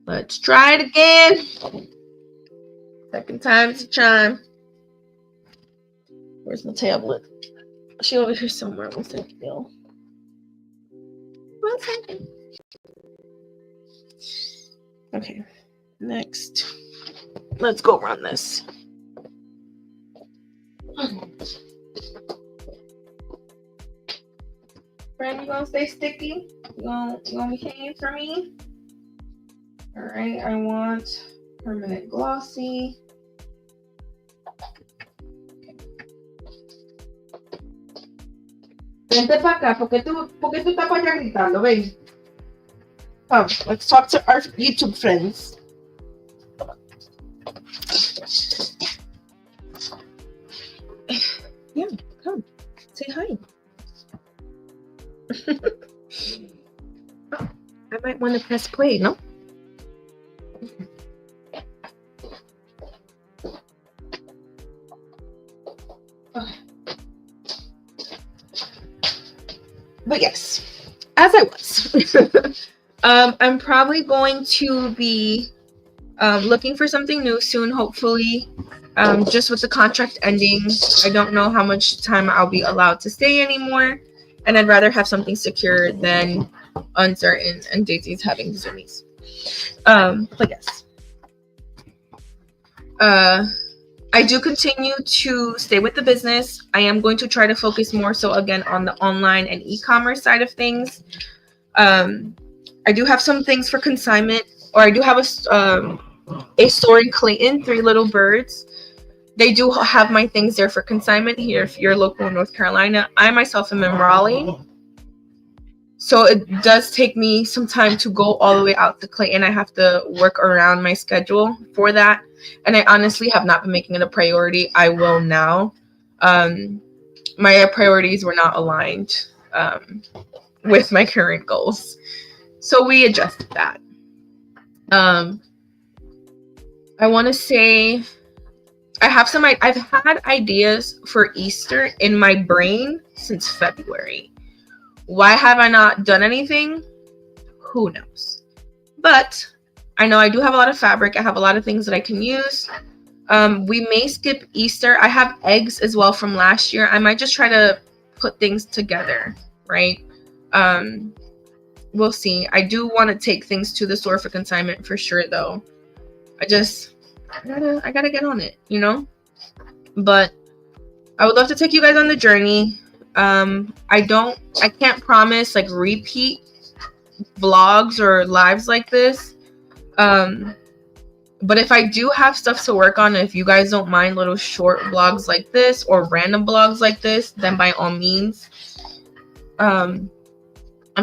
Let's try it again. Second time's the charm. Where's my tablet? She over here somewhere. One second, Bill. 1 second. Okay. Next. Let's go run this. Friend, you gonna stay sticky? You gonna behave for me? Alright, I want permanent glossy. Vente para acá, ¿por qué tú estás para allá gritando? Ven. Come, let's talk to our YouTube friends. Yeah, come. Say hi. Oh, I might want to press play, no? But yes, as I was, I'm probably going to be looking for something new soon, hopefully. Just with the contract ending, I don't know how much time I'll be allowed to stay anymore, and I'd rather have something secure than uncertain, and Daisy's having zoomies. But yes. I do continue to stay with the business. I am going to try to focus more so again on the online and e-commerce side of things. I do have some things for consignment, or I do have a store in Clayton, 3 Little Birds. They do have my things there for consignment here if you're local in North Carolina. I myself am in Raleigh. So it does take me some time to go all the way out to Clayton. I have to work around my schedule for that. And I honestly have not been making it a priority. I will now. My priorities were not aligned with my current goals. So we adjusted that. I want to say I've had ideas for Easter in my brain since February. Why have I not done anything? Who knows? But I know I do have a lot of fabric. I have a lot of things that I can use. We may skip Easter. I have eggs as well from last year. I might just try to put things together, right? We'll see. I do want to take things to the store for consignment for sure, though. I gotta get on it, you know. But I would love to take you guys on the journey. I can't promise like repeat vlogs or lives like this. But if I do have stuff to work on, if you guys don't mind little short vlogs like this or random vlogs like this, then by all means. I'm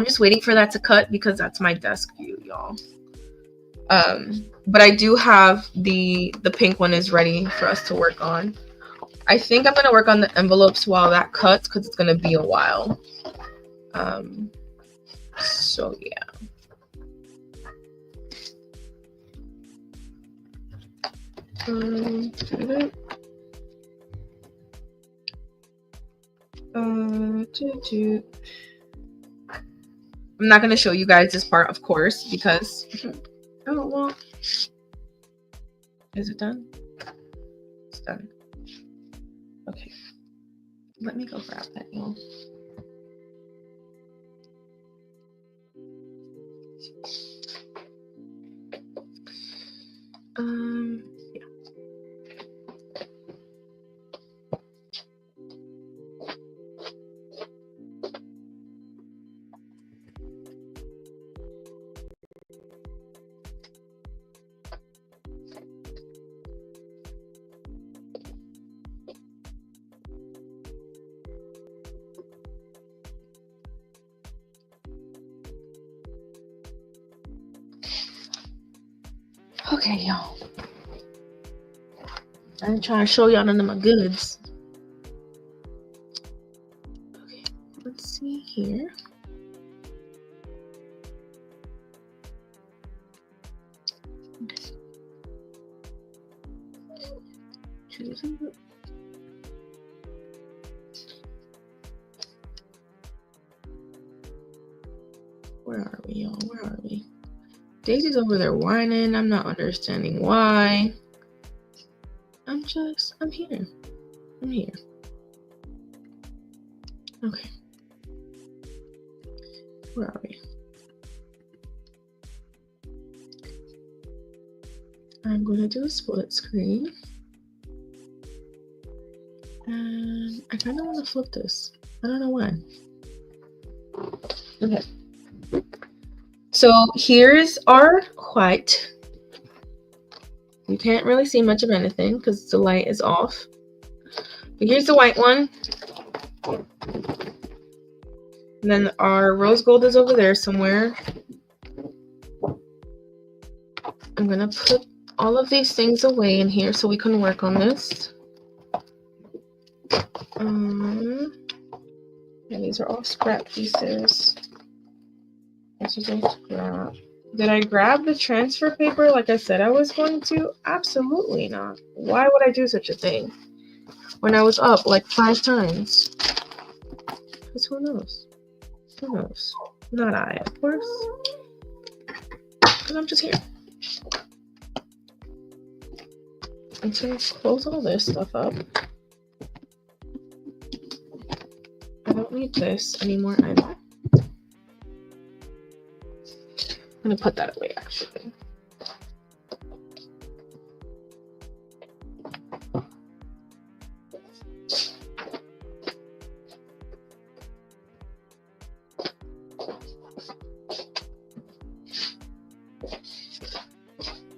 just waiting for that to cut because that's my desk view, y'all. But I do have the pink one is ready for us to work on. I think I'm gonna work on the envelopes while that cuts because it's gonna be a while. So yeah. I'm not going to show you guys this part, of course, because oh well, is it done? It's done. Okay, let me go grab that, y'all. Yeah. Okay, y'all. I'm trying to show y'all none of my goods. Okay, let's see here. Okay. Where are we, y'all? Where are we? Daisy's over there whining. I'm not understanding why. I'm here. I'm here. Okay. Where are we? I'm going to do a split screen. And I kind of want to flip this. I don't know when. Okay. So here's our white. You can't really see much of anything because the light is off. But here's the white one. And then our rose gold is over there somewhere. I'm gonna put all of these things away in here so we can work on this. Yeah, these are all scrap pieces. This is all scrap. Did I grab the transfer paper like I said I was going to? Absolutely not. Why would I do such a thing when I was up like 5 times? Because who knows? Who knows? Not I, of course. Because I'm just here. I'm just going to close all this stuff up. I don't need this anymore either. I'm going to put that away, actually.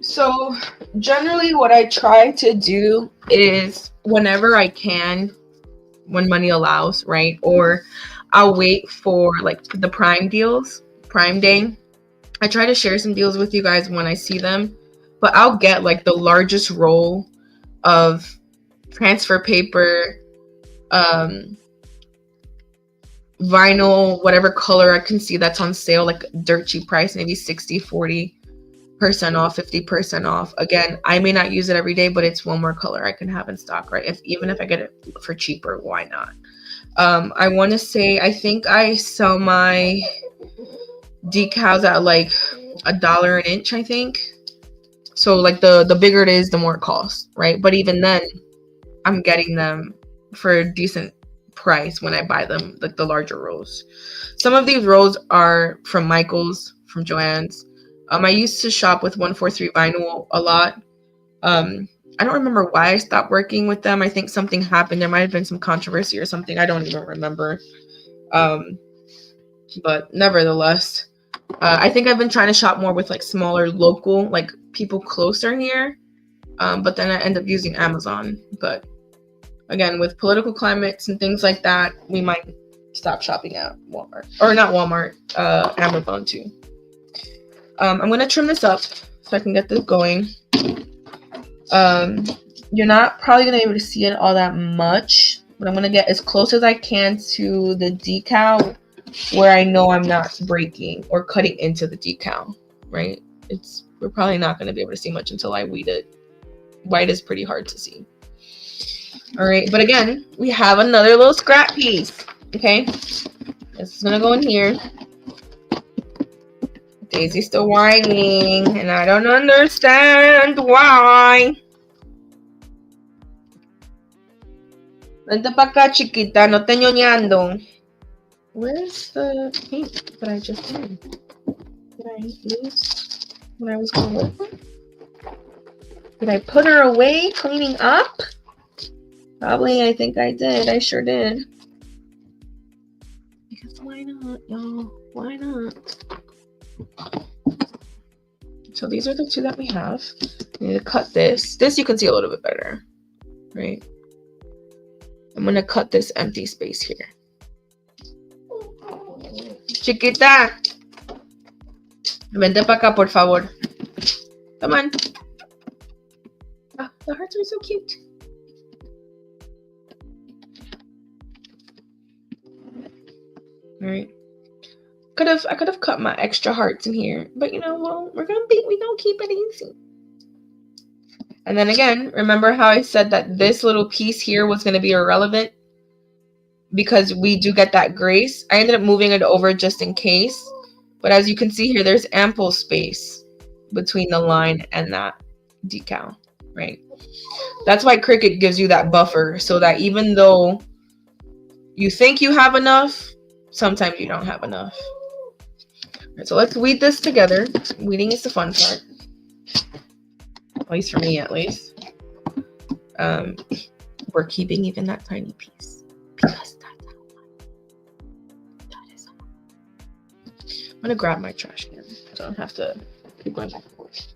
So generally what I try to do is whenever I can, when money allows, right? Or I'll wait for like the Prime deals, Prime Day. I try to share some deals with you guys when I see them, but I'll get like the largest roll of transfer paper, vinyl, whatever color I can see that's on sale, like dirt cheap price, maybe 60, 40% off, 50% off. Again, I may not use it every day, but it's one more color I can have in stock, right? Even if I get it for cheaper, why not? I want to say, I think I sell my decals at like $1 an inch, I think. So like the bigger it is, the more it costs, right? But even then, I'm getting them for a decent price when I buy them, like the larger rolls. Some of these rolls are from Michael's, from Joann's. I used to shop with 143 Vinyl a lot. I don't remember why I stopped working with them. I think something happened. There might have been some controversy or something. I don't even remember. But nevertheless, I think I've been trying to shop more with like smaller local, like people closer here. But then I end up using Amazon. But again, with political climates and things like that, we might stop shopping at Walmart. Or not Walmart, Amazon too. I'm going to trim this up so I can get this going. You're not probably going to be able to see it all that much. But I'm going to get as close as I can to the decal where I know I'm not breaking or cutting into the decal, right? We're probably not going to be able to see much until I weed it. White is pretty hard to see. All right, but again, we have another little scrap piece, okay? This is going to go in here. Daisy's still whining, and I don't understand why. Vente pa' acá, chiquita, no te ñoñando. Where's the paint that I just did? Did I lose when I was going with her? Did I put her away cleaning up? Probably, I think I did. I sure did. Because why not, y'all? Why not? So these are the two that we have. We need to cut this. This you can see a little bit better, right? I'm going to cut this empty space here. Chiquita. Vente pa' acá, por favor. Come on. Oh, the hearts are so cute. All right. I could have cut my extra hearts in here, but you know, well, we don't keep it easy. And then again, remember how I said that this little piece here was going to be irrelevant because we do get that grace. I ended up moving it over just in case, but as you can see here, there's ample space between the line and that decal, right? That's why Cricut gives you that buffer, so that even though you think you have enough, sometimes you don't have enough. All right, so let's weed this together. Weeding is the fun part. At least for me, at least. We're keeping even that tiny piece because that's how much. That is how much. I'm gonna grab my trash can so I don't have to keep going back and forth.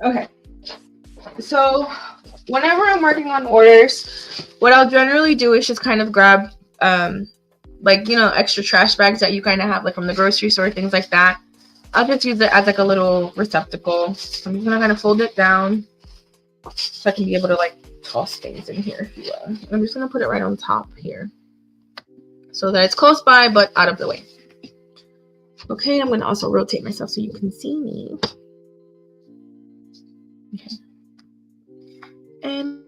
Okay, so whenever I'm working on orders, what I'll generally do is just kind of grab, like, you know, extra trash bags that you kind of have, like from the grocery store, things like that. I'll just use it as like a little receptacle. So I'm just gonna kind of fold it down so I can be able to like toss things in here, if you will. I'm just gonna put it right on top here so that it's close by but out of the way. Okay, I'm gonna also rotate myself so you can see me. Okay. And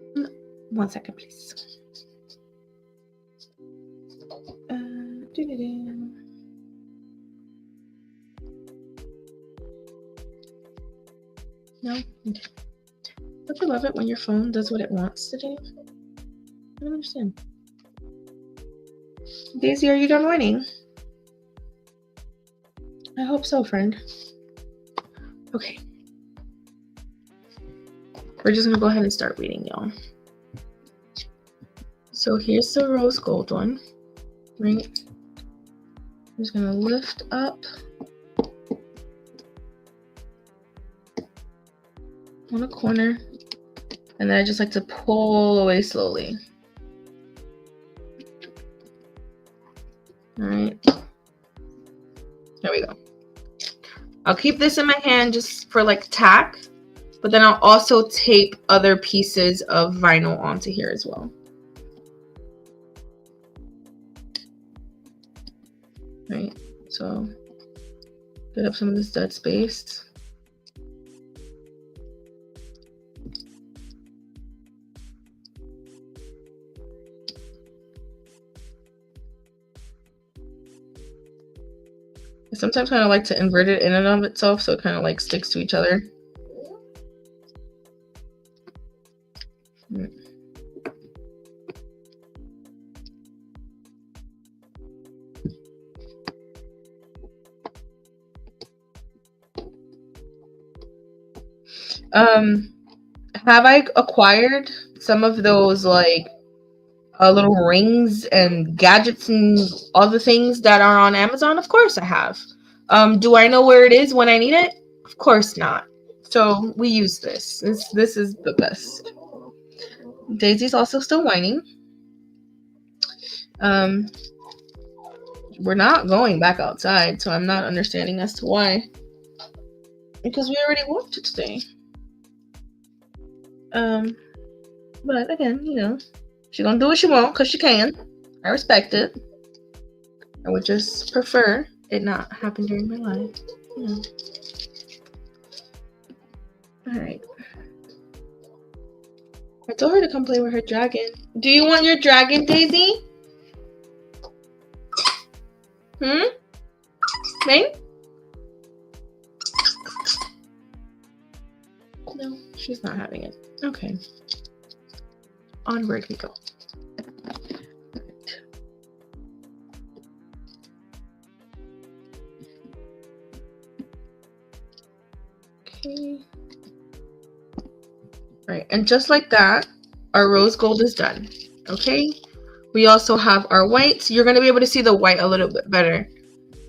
1 second, please. No? Okay. Don't you love it when your phone does what it wants to do? I don't understand. Daisy, are you done whining? I hope so, friend. Okay. We're just gonna go ahead and start reading, y'all. So here's the rose gold one, right? I'm just gonna lift up on a corner, and then I just like to pull away slowly. All right, there we go. I'll keep this in my hand just for like tack, but then I'll also tape other pieces of vinyl onto here as well. Right, so get up some of this dead space. I sometimes kind of like to invert it in and of itself so it kind of like sticks to each other. Have I acquired some of those like little rings and gadgets and all the things that are on Amazon? Of course I have. Do I know where it is when I need it? Of course not. So we use this. This is the best. Daisy's also still whining. We're not going back outside, so I'm not understanding as to why. Because we already walked it today. But again, you know, she's gonna do what she wants because she can. I respect it. I would just prefer it not happen during my life. You know. Alright. I told her to come play with her dragon. Do you want your dragon, Daisy? Main? No, she's not having it. Okay. Onward we go. Okay. Right, and just like that, our rose gold is done. Okay. We also have our white. You're going to be able to see the white a little bit better.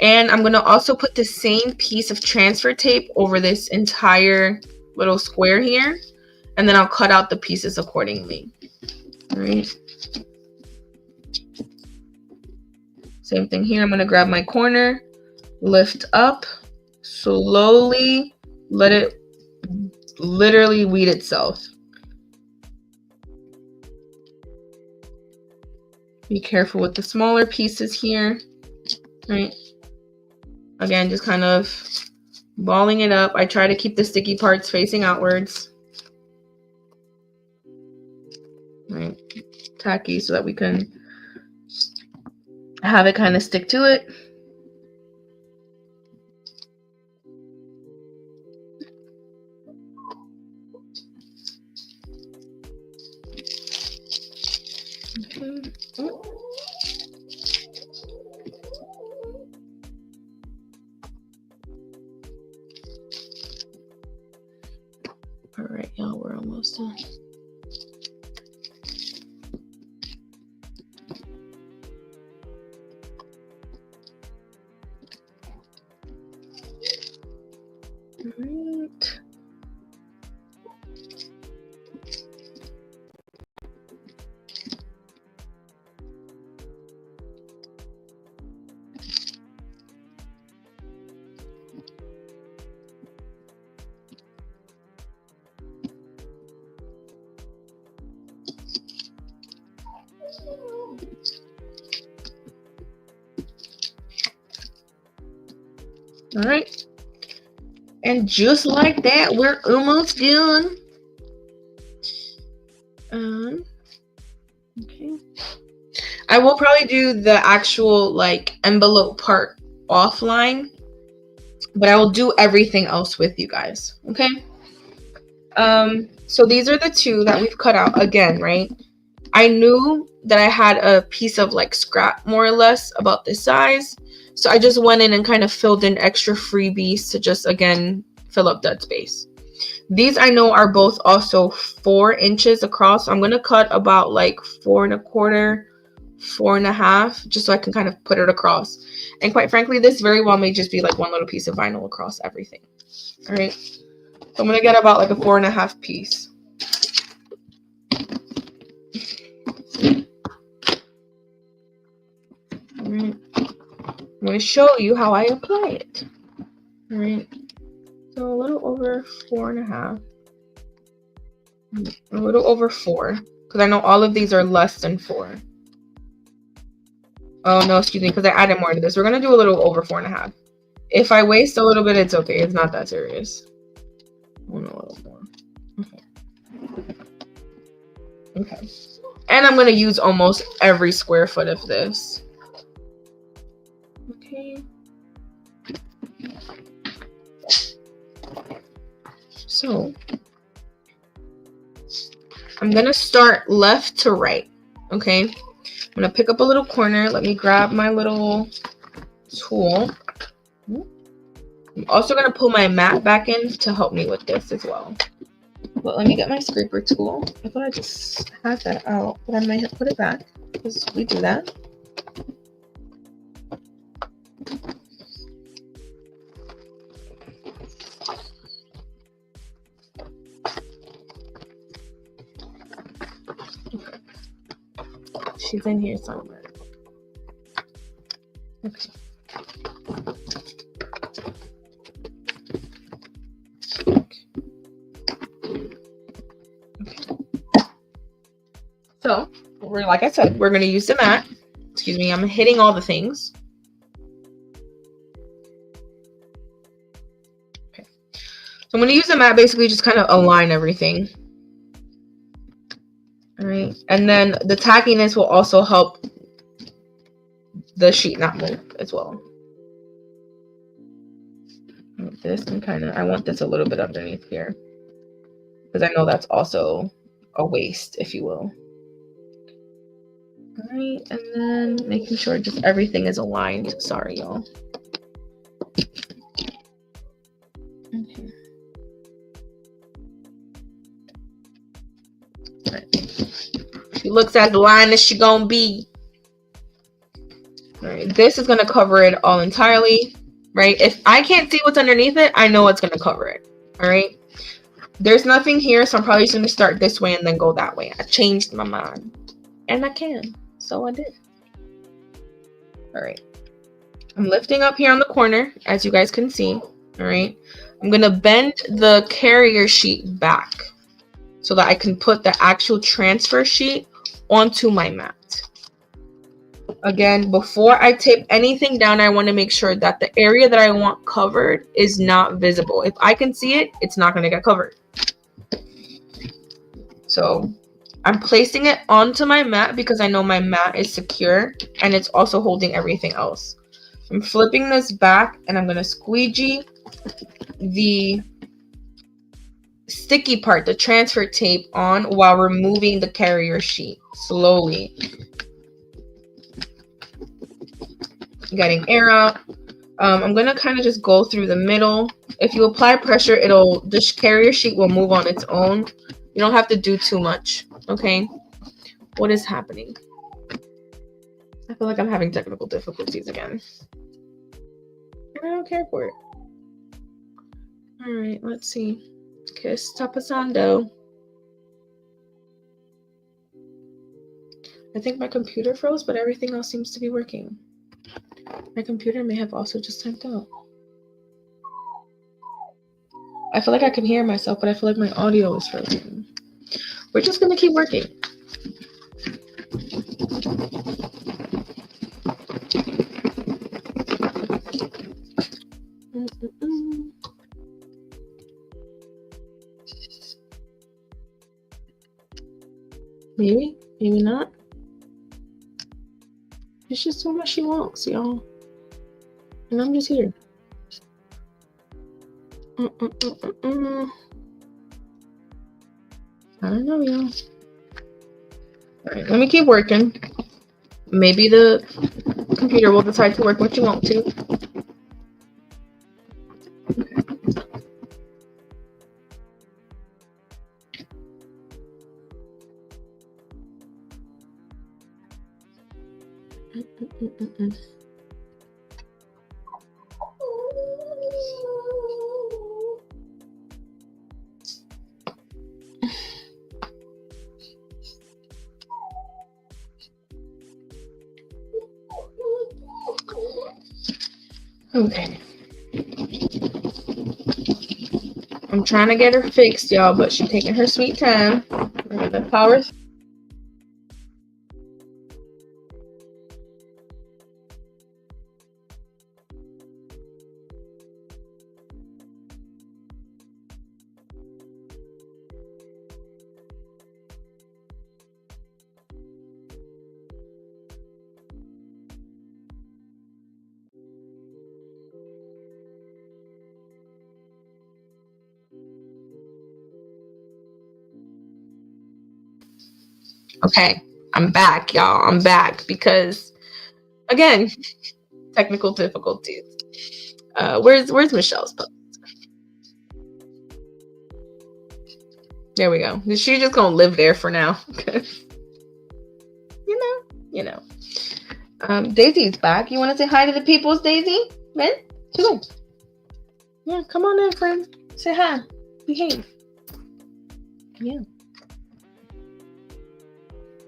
And I'm going to also put the same piece of transfer tape over this entire little square here. And then I'll cut out the pieces accordingly. All right. Same thing here. I'm going to grab my corner, lift up, slowly let it literally weed itself. Be careful with the smaller pieces here, right? Again, just kind of balling it up. I try to keep the sticky parts facing outwards. Right, tacky so that we can have it kind of stick to it. Okay. All right, y'all, we're almost done. All right. All right, and just like that, we're almost done. Okay. I will probably do the actual like envelope part offline, but I will do everything else with you guys. Okay. So these are the two that we've cut out again, right? I knew that I had a piece of like scrap more or less about this size. So I just went in and kind of filled in extra freebies to just, again, fill up dead space. These I know are both also 4 inches across. So I'm going to cut about like 4 1/4, 4 1/2, just so I can kind of put it across. And quite frankly, this very well may just be like one little piece of vinyl across everything. All right. So I'm going to get about like a 4 1/2 piece. All right. I'm going to show you how I apply it. All right, so a little over 4.5. A little over 4, because I know all of these are less than 4. Oh no, excuse me, because I added more to this. We're gonna do a little over 4.5. If I waste a little bit, it's okay. It's not that serious. A little more. Okay. And I'm gonna use almost every square foot of this. Okay. So I'm gonna start left to right. Okay. I'm gonna pick up a little corner. Let me grab my little tool. I'm also gonna pull my mat back in to help me with this as well. But let me get my scraper tool. I thought I just had that out, but I might have put it back because we do that. Okay. She's in here somewhere. Okay. So, like I said, we're going to use the mat. Excuse me, I'm hitting all the things. Okay. So I'm going to use the mat, basically just kind of align everything. All right. And then the tackiness will also help the sheet not move as well. This can kind of, I want this a little bit underneath here, because I know that's also a waist, if you will. All right, and then making sure just everything is aligned. Sorry, y'all. Okay. All right. She looks as aligned as she gonna be. All right, this is gonna cover it all entirely, right? If I can't see what's underneath it, I know it's gonna cover it. All right. There's nothing here, so I'm probably just gonna start this way and then go that way. I changed my mind, and I can. So I did. All right. I'm lifting up here on the corner, as you guys can see. All right. I'm going to bend the carrier sheet back so that I can put the actual transfer sheet onto my mat. Again, before I tape anything down, I want to make sure that the area that I want covered is not visible. If I can see it, it's not going to get covered. So I'm placing it onto my mat because I know my mat is secure and it's also holding everything else. I'm flipping this back and I'm going to squeegee the sticky part, the transfer tape, on while removing the carrier sheet slowly. Getting air out. I'm going to kind of just go through the middle. If you apply pressure, the carrier sheet will move on its own. You don't have to do too much. Okay, what is happening? I feel like I'm having technical difficulties again. And I don't care for it. All right, let's see. Que está pasando? I think my computer froze, but everything else seems to be working. My computer may have also just timed out. I feel like I can hear myself, but I feel like my audio is frozen. We're just gonna keep working. Maybe, maybe not. It's just so much she wants, y'all. And I'm just here. I don't know, y'all. Alright, let me keep working. Maybe the computer will decide to work what you want to. Okay. I'm trying to get her fixed, y'all, but she's taking her sweet time. We're gonna power. Okay, I'm back, y'all. I'm back because, again, technical difficulties. Where's Michelle's post? There we go. She's just gonna live there for now. you know. Daisy's back. You want to say hi to the peoples, Daisy? Man, go. Yeah, come on in, friend. Say hi. Behave. Yeah.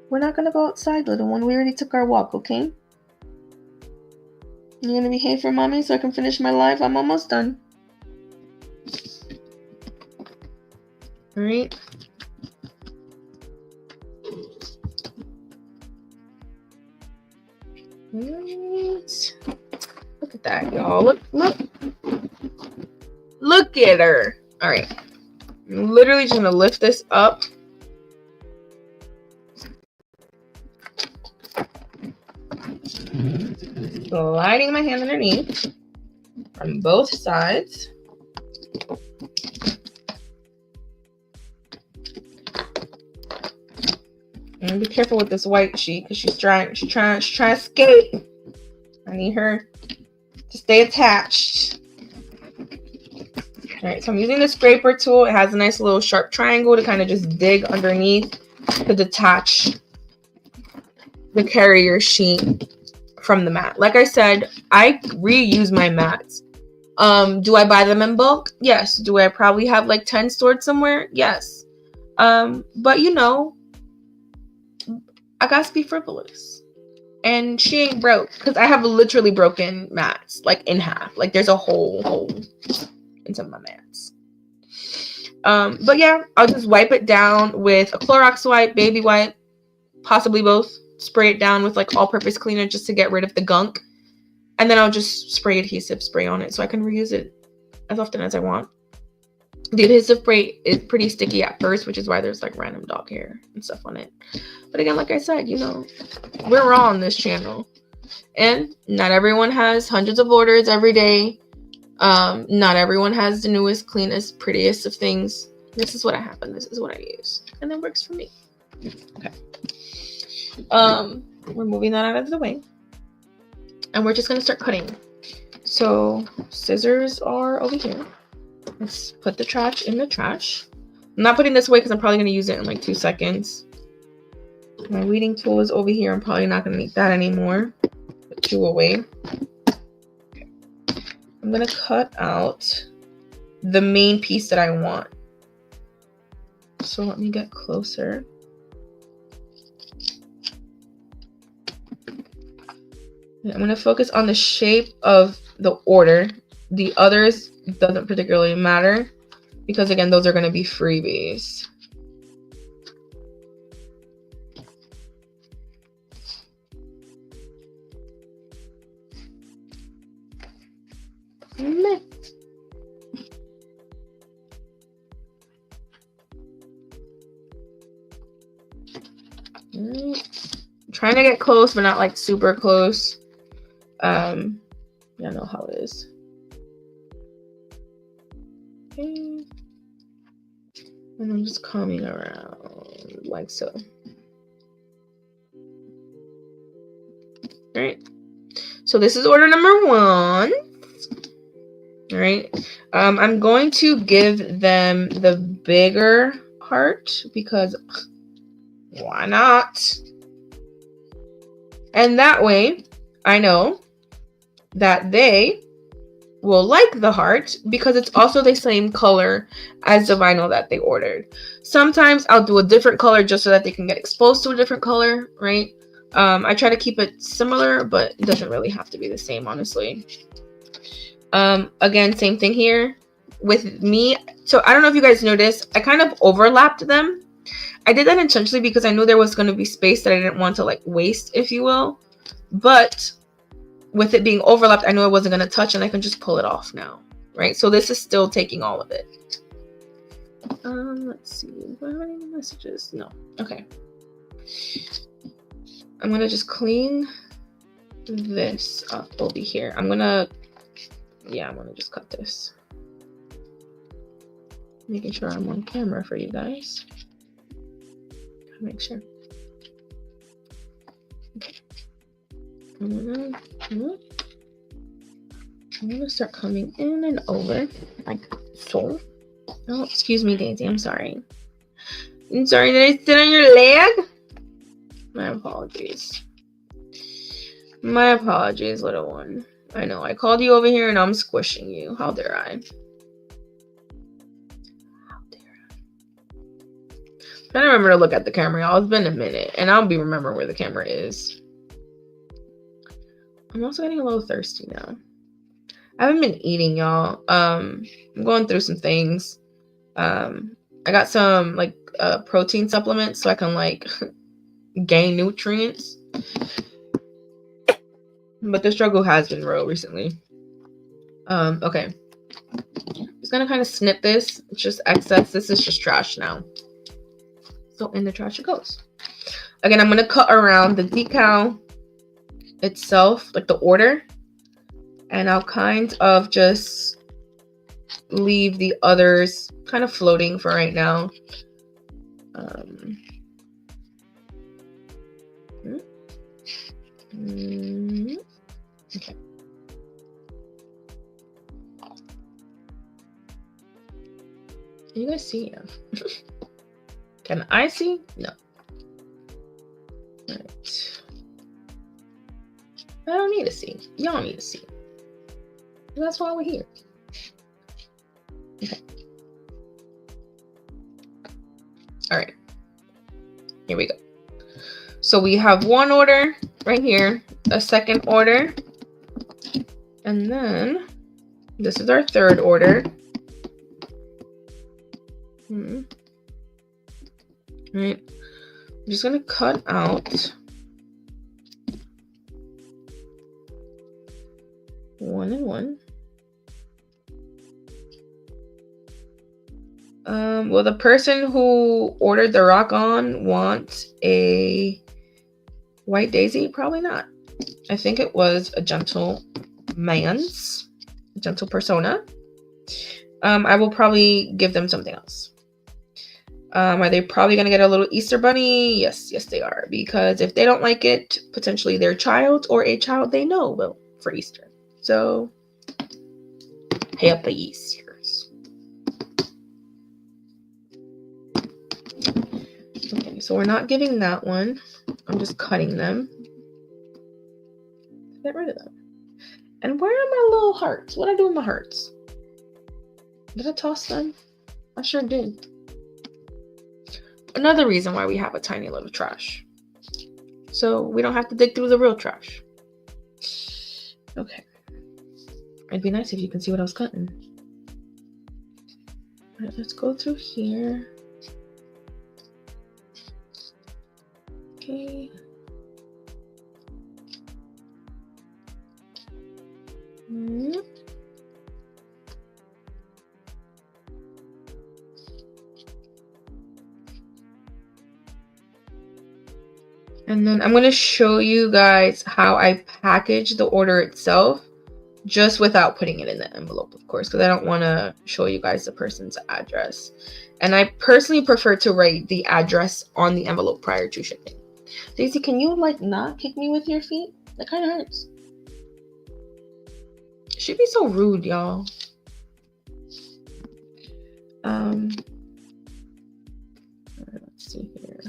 We're not gonna go outside, little one. We already took our walk, okay? You gonna behave for mommy so I can finish my life? I'm almost done. Alright. Look at that, y'all. Look at her. Alright. I'm literally just gonna lift this up. Sliding my hand underneath on both sides. And be careful with this white sheet because she's trying to escape. I need her to stay attached. Alright, so I'm using the scraper tool. It has a nice little sharp triangle to kind of just dig underneath to detach the carrier sheet from the mat. Like I said, I reuse my mats. Do I buy them in bulk? Yes. Do I probably have like 10 stored somewhere? Yes. But you know, I gotta be frivolous. And she ain't broke because I have literally broken mats like in half. Like there's a hole in some of my mats. But yeah, I'll just wipe it down with a Clorox wipe, baby wipe, possibly both. Spray it down with like all-purpose cleaner just to get rid of the gunk. And then I'll just spray adhesive spray on it so I can reuse it as often as I want. The adhesive spray is pretty sticky at first, which is why there's like random dog hair and stuff on it. But again, like I said, you know, we're raw on this channel. And not everyone has hundreds of orders every day. Not everyone has the newest, cleanest, prettiest of things. This is what I have and this is what I use. And it works for me. Okay. We're moving that out of the way. And we're just going to start cutting. So scissors are over here. Let's put the trash in the trash. I'm not putting this away because I'm probably going to use it in like 2 seconds. My weeding tool is over here. I'm probably not going to need that anymore. Put 2 away. Okay. I'm going to cut out the main piece that I want. So let me get closer. I'm going to focus on the shape of the order. The others doesn't particularly matter because, again, those are going to be freebies. Trying to get close, but not like super close. I know how it is. Okay. And I'm just coming around like so. All right. So this is order number 1. All right. I'm going to give them the bigger heart because why not? And that way I know that they will like the heart because it's also the same color as the vinyl that they ordered. Sometimes I'll do a different color just so that they can get exposed to a different color, right? I try to keep it similar, but it doesn't really have to be the same, honestly. Again, same thing here. with me. So I don't know if you guys noticed, I kind of overlapped them. I did that intentionally because I knew there was going to be space that I didn't want to like waste, if you will. But with it being overlapped, I knew I wasn't going to touch, and I can just pull it off now, right? So this is still taking all of it. Let's see. Do I have any messages? No. Okay. I'm going to just clean this up over here. I'm going to just cut this. Making sure I'm on camera for you guys. Make sure. Okay. I'm gonna start coming in and over like so. Oh, excuse me, Daisy. I'm sorry. I'm sorry. Did I sit on your leg? My apologies. My apologies, little one. I know I called you over here and I'm squishing you. How dare I? I don't remember to look at the camera, y'all. It's been a minute, and I'll be remembering where the camera is. I'm also getting a little thirsty now. I haven't been eating, y'all. I'm going through some things. I got some like protein supplements so I can like gain nutrients. But the struggle has been real recently. Okay. Just gonna kind of snip this. It's just excess. This is just trash now. So in the trash it goes. Again, I'm going to cut around the decal itself, like the order. And I'll kind of just leave the others kind of floating for right now. Okay. Can you guys see? Yeah. Can I see? No. Right. I don't need to see. Y'all need to see. That's why we're here. Okay. All right. Here we go. So we have one order right here, a second order, and then this is our third order. Right, I'm just gonna cut out one and one. Will the person who ordered the rock on want a white daisy? Probably not. I think it was a gentle persona. I will probably give them something else. Are they probably going to get a little Easter bunny? Yes, they are. Because if they don't like it, potentially their child or a child they know will for Easter. So, happy Easters. Okay, so we're not giving that one. I'm just cutting them. Get rid of them. And where are my little hearts? What did I do with my hearts? Did I toss them? I sure did. Another reason why we have a tiny little trash. So we don't have to dig through the real trash. Okay. It'd be nice if you can see what I was cutting. All right, let's go through here. Okay. And then I'm going to show you guys how I package the order itself, just without putting it in the envelope, of course, because I don't want to show you guys the person's address. And I personally prefer to write the address on the envelope prior to shipping. Daisy, can you like not kick me with your feet? That kind of hurts. She'd be so rude, y'all. Let's see here.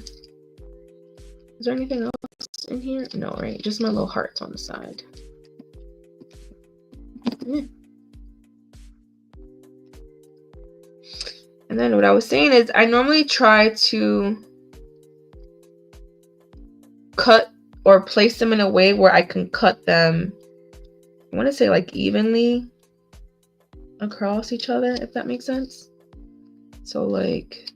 Is there anything else in here? No, right? Just my little hearts on the side. And then what I was saying is I normally try to cut or place them in a way where I can cut them, I want to say like evenly across each other, if that makes sense. So like,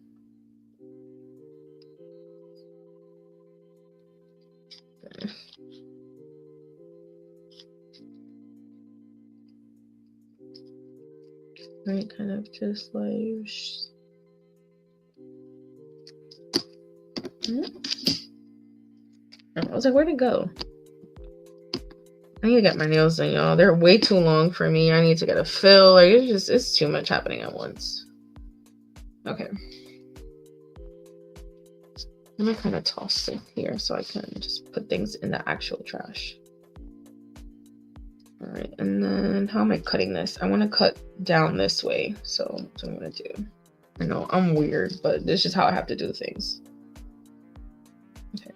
right, kind of just like, I was like, where'd it go? I need to get my nails done, y'all. They're way too long for me. I need to get a fill. Like, it's too much happening at once. Okay. I'm gonna kind of toss it here so I can just put things in the actual trash. All right, and then how am I cutting this? I want to cut down this way, so that's what I'm gonna do. I know I'm weird, but this is how I have to do things. Okay.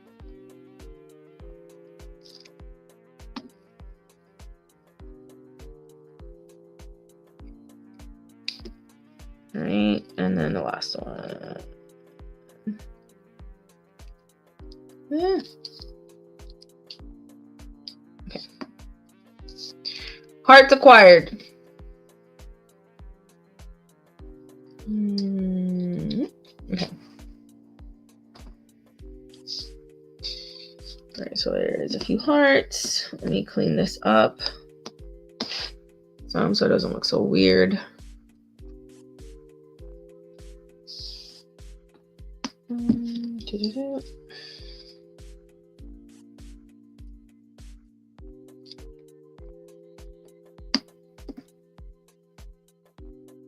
All right, and then the last one. Yeah. Okay. Hearts acquired. Okay. All right, so there's a few hearts. Let me clean this up so it doesn't look so weird.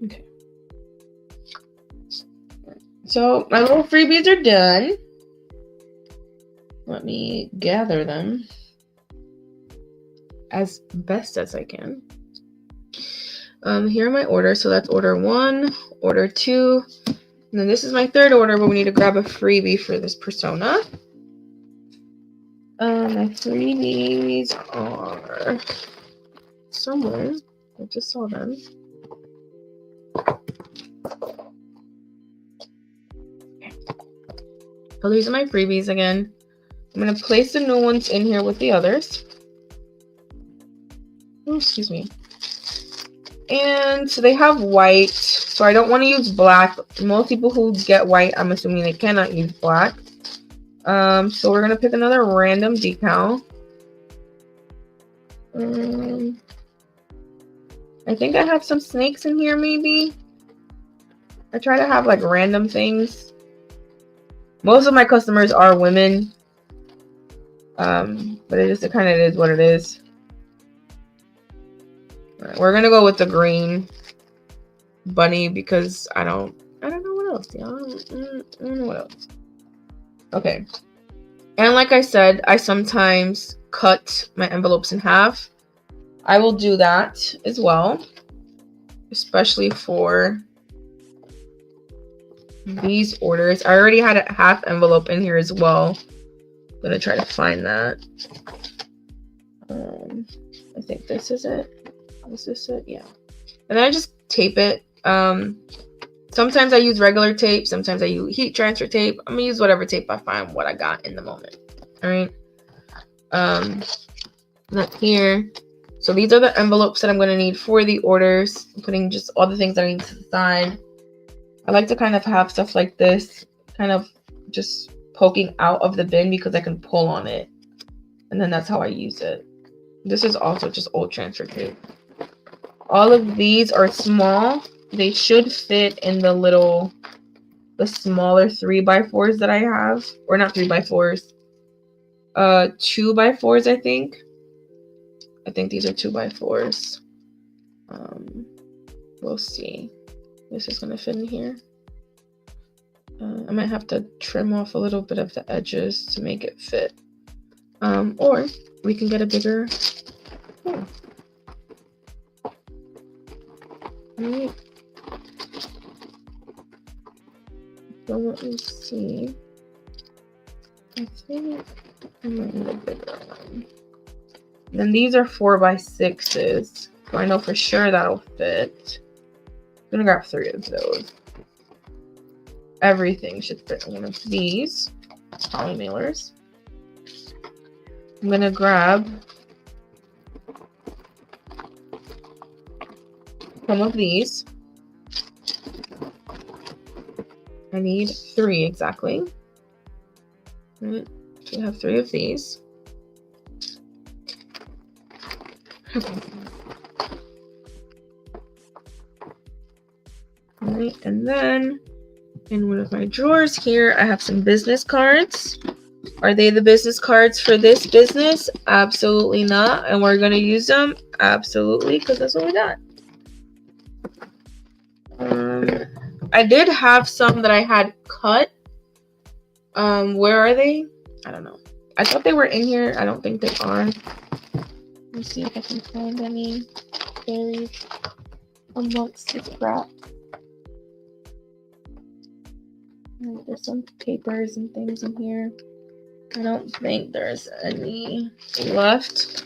Okay. So my little freebies are done. Let me gather them as best as I can. Here are my orders. So that's order 1, order 2, and then this is my third order, but we need to grab a freebie for this persona. My freebies are somewhere. I just saw them. Okay. So these are my freebies again. I'm going to place the new ones in here with the others. Oh, excuse me. And so they have white, so I don't want to use black. Most people who get white, I'm assuming they cannot use black. So we're going to pick another random decal. I think I have some snakes in here, maybe. I try to have like random things. Most of my customers are women. But it kind of is what it is. All right, we're gonna go with the green bunny because I don't know what else. Yeah, I don't know what else. Okay. And like I said, I sometimes cut my envelopes in half. I will do that as well, especially for these orders. I already had a half envelope in here as well. I'm gonna try to find that. I think this is it. Is this it? Yeah. And then I just tape it. Sometimes I use regular tape. Sometimes I use heat transfer tape. I'm gonna use whatever tape I find what I got in the moment. All right. That's here. So these are the envelopes that I'm gonna need for the orders. I'm putting just all the things that I need to the side. I like to kind of have stuff like this, kind of just poking out of the bin because I can pull on it. And then that's how I use it. This is also just old transfer tape. All of these are small. They should fit in the smaller 3x4s that I have. Or not 3x4s. 2x4s, I think. I think these are 2x4s. We'll see. This is gonna fit in here. I might have to trim off a little bit of the edges to make it fit. Or we can get a bigger. Oh. Right. So let me see. I think I might need a bigger one. Then these are 4x6s. So I know for sure that'll fit. I'm gonna grab 3 of those. Everything should fit in one of these poly mailers. I'm gonna grab some of these. I need 3 exactly. Right. So I have 3 of these. Okay. Right, and then in one of my drawers here, I have some business cards. Are they the business cards for this business? Absolutely not. And we're going to use them? Absolutely, because that's what we got. I did have some that I had cut. Where are they? I don't know. I thought they were in here. I don't think they are. Let me see if I can find any buried amongst this crap. There's some papers and things in here. I don't think there's any left.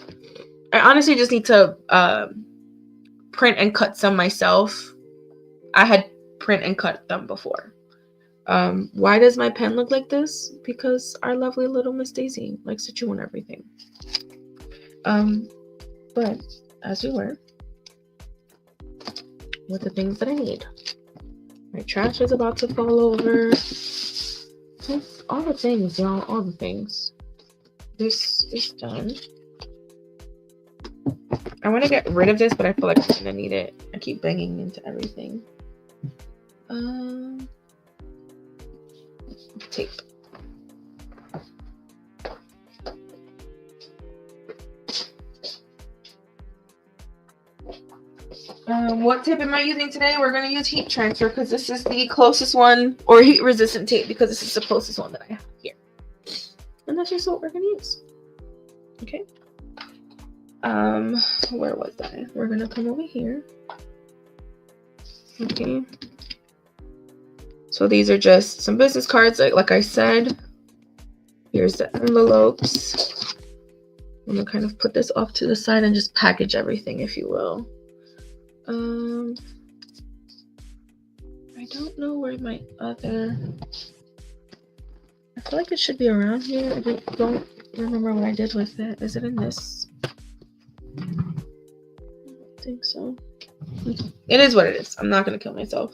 I honestly just need to print and cut some myself. I had print and cut them before. Why does my pen look like this? Because our lovely little Miss Daisy likes to chew on everything. But as we were, with the things that I need. My trash is about to fall over. All the things, y'all. All the things. This is done. I want to get rid of this, but I feel like I'm gonna need it. I keep banging into everything. Tape. What tape am I using today? We're going to use heat transfer because this is the closest one, or heat resistant tape because this is the closest one that I have here. And that's just what we're going to use. Okay. Where was I? We're going to come over here. Okay. So these are just some business cards, like I said. Here's the envelopes. I'm going to kind of put this off to the side and just package everything, if you will. I don't know where my other... I feel like it should be around here. I don't remember what I did with it. Is it in this? I don't think so. It is what it is. I'm not going to kill myself.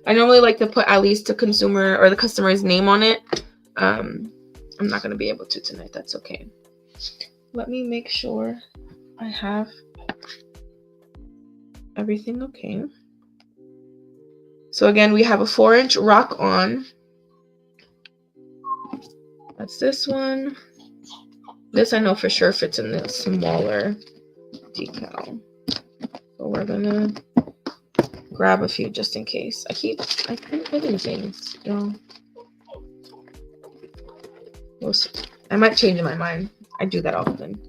I normally like to put at least the consumer or the customer's name on it. I'm not going to be able to tonight. That's okay. Let me make sure I have everything okay. So again, we have a 4-inch rock on. That's this one. This I know for sure fits in the smaller decal. So we're gonna grab a few just in case. I keep hitting things, you know. I might change my mind. I do that often,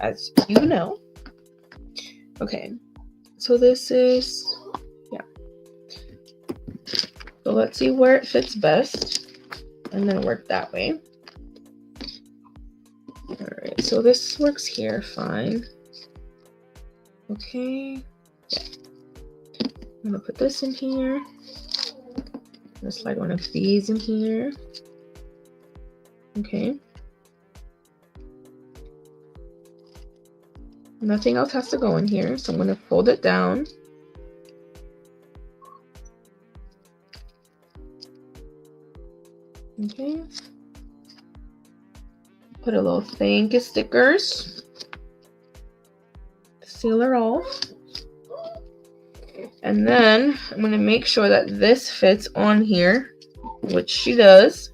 as you know. Okay, so this is, yeah. So let's see where it fits best, and then work that way. All right, so this works here fine. Okay, yeah. I'm gonna put this in here. I'm gonna slide one of these in here. Okay. Nothing else has to go in here, so I'm gonna fold it down. Okay. Put a little thank you stickers. Seal her off. And then I'm going to make sure that this fits on here, which she does.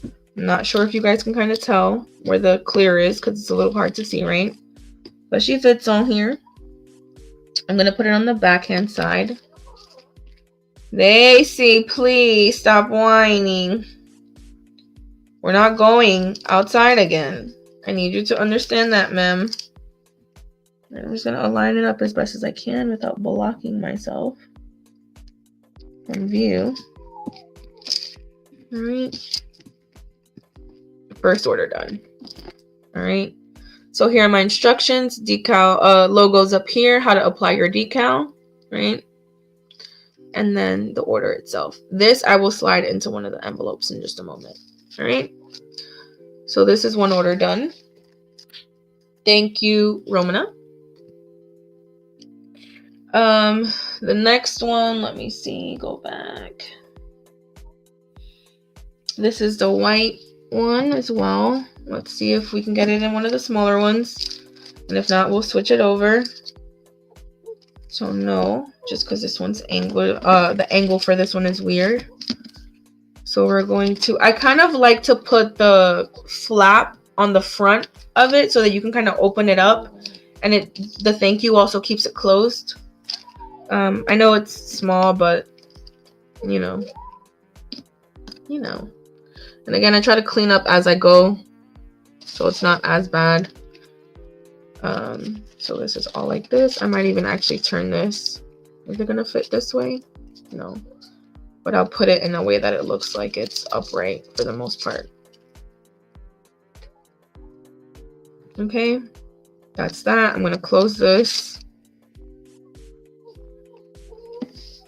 I'm not sure if you guys can kind of tell where the clear is because it's a little hard to see, right? But she fits on here. I'm going to put it on the backhand side. Daisy, please stop whining. We're not going outside again. I need you to understand that, ma'am. I'm just going to align it up as best as I can without blocking myself from view. All right. First order done. All right. So here are my instructions. Decal logos up here, how to apply your decal, right? And then the order itself. This I will slide into one of the envelopes in just a moment. All right. So this is one order done. Thank you, Romana. the next one, let me see, go back. This is the white one as well. Let's see if we can get it in one of the smaller ones. And if not, we'll switch it over. So no, just because this one's angle, the angle for this one is weird. So we're going to, I kind of like to put the flap on the front of it so that you can kind of open it up, and the thank you also keeps it closed. I know it's small, but you know. And again, I try to clean up as I go, so it's not as bad. So this is all like this. I might even actually turn this. Is it gonna fit this way? No, but I'll put it in a way that it looks like it's upright for the most part. Okay, that's that. I'm gonna close this.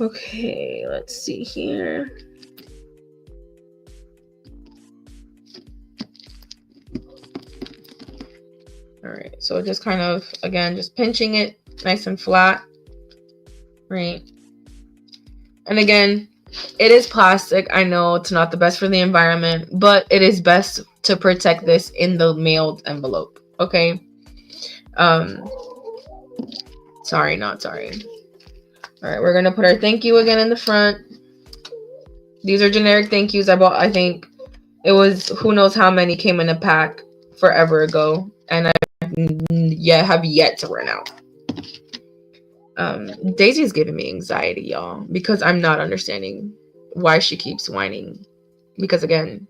Okay, let's see here. All right, so just kind of, again, just pinching it nice and flat, right? And again, it is plastic. I know it's not the best for the environment, but it is best to protect this in the mailed envelope, okay? Sorry, not sorry. All right, we're gonna put our thank you again in the front. These are generic thank yous I bought. I think it was, who knows how many came in a pack forever ago, and I have yet to run out. Daisy's giving me anxiety, y'all, because I'm not understanding why she keeps whining, because again,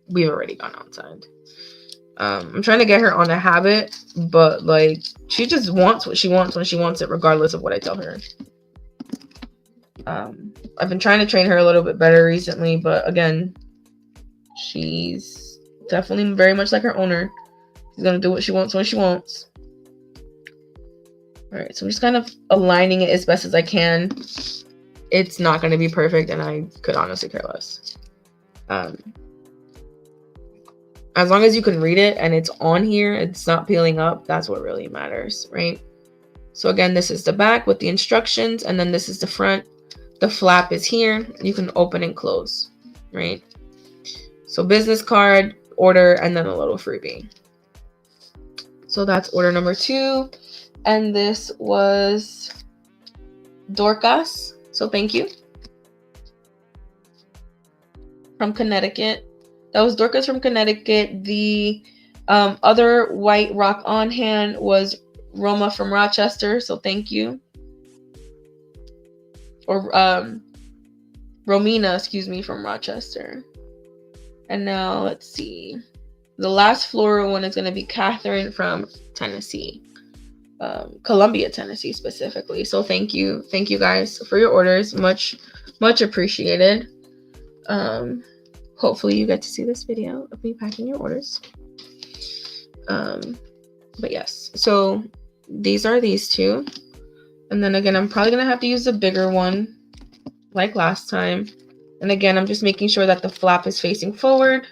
we've already gone outside. I'm trying to get her on a habit, but like, she just wants what she wants when she wants it, regardless of what I tell her. I've been trying to train her a little bit better recently, but again, she's definitely very much like her owner. She's gonna do what she wants when she wants. All right, so I'm just kind of aligning it as best as I can. It's not gonna be perfect, and I could honestly care less. As long as you can read it and it's on here, it's not peeling up, that's what really matters, right? So again, this is the back with the instructions, and then this is the front. The flap is here. You can open and close, right? So business card, order, and then a little freebie. So that's order number 2. And this was Dorcas. So thank you. From Connecticut. That was Dorcas from Connecticut. The other white rock on hand was Roma from Rochester. So thank you. Or Romina, excuse me, from Rochester. And now let's see. The last floral one is going to be Catherine from Tennessee. Columbia, Tennessee specifically. So thank you guys for your orders. Much appreciated. Hopefully you get to see this video of me packing your orders. But yes, so these are these two, and then again, I'm probably gonna have to use a bigger one like last time. And again, I'm just making sure that the flap is facing forward.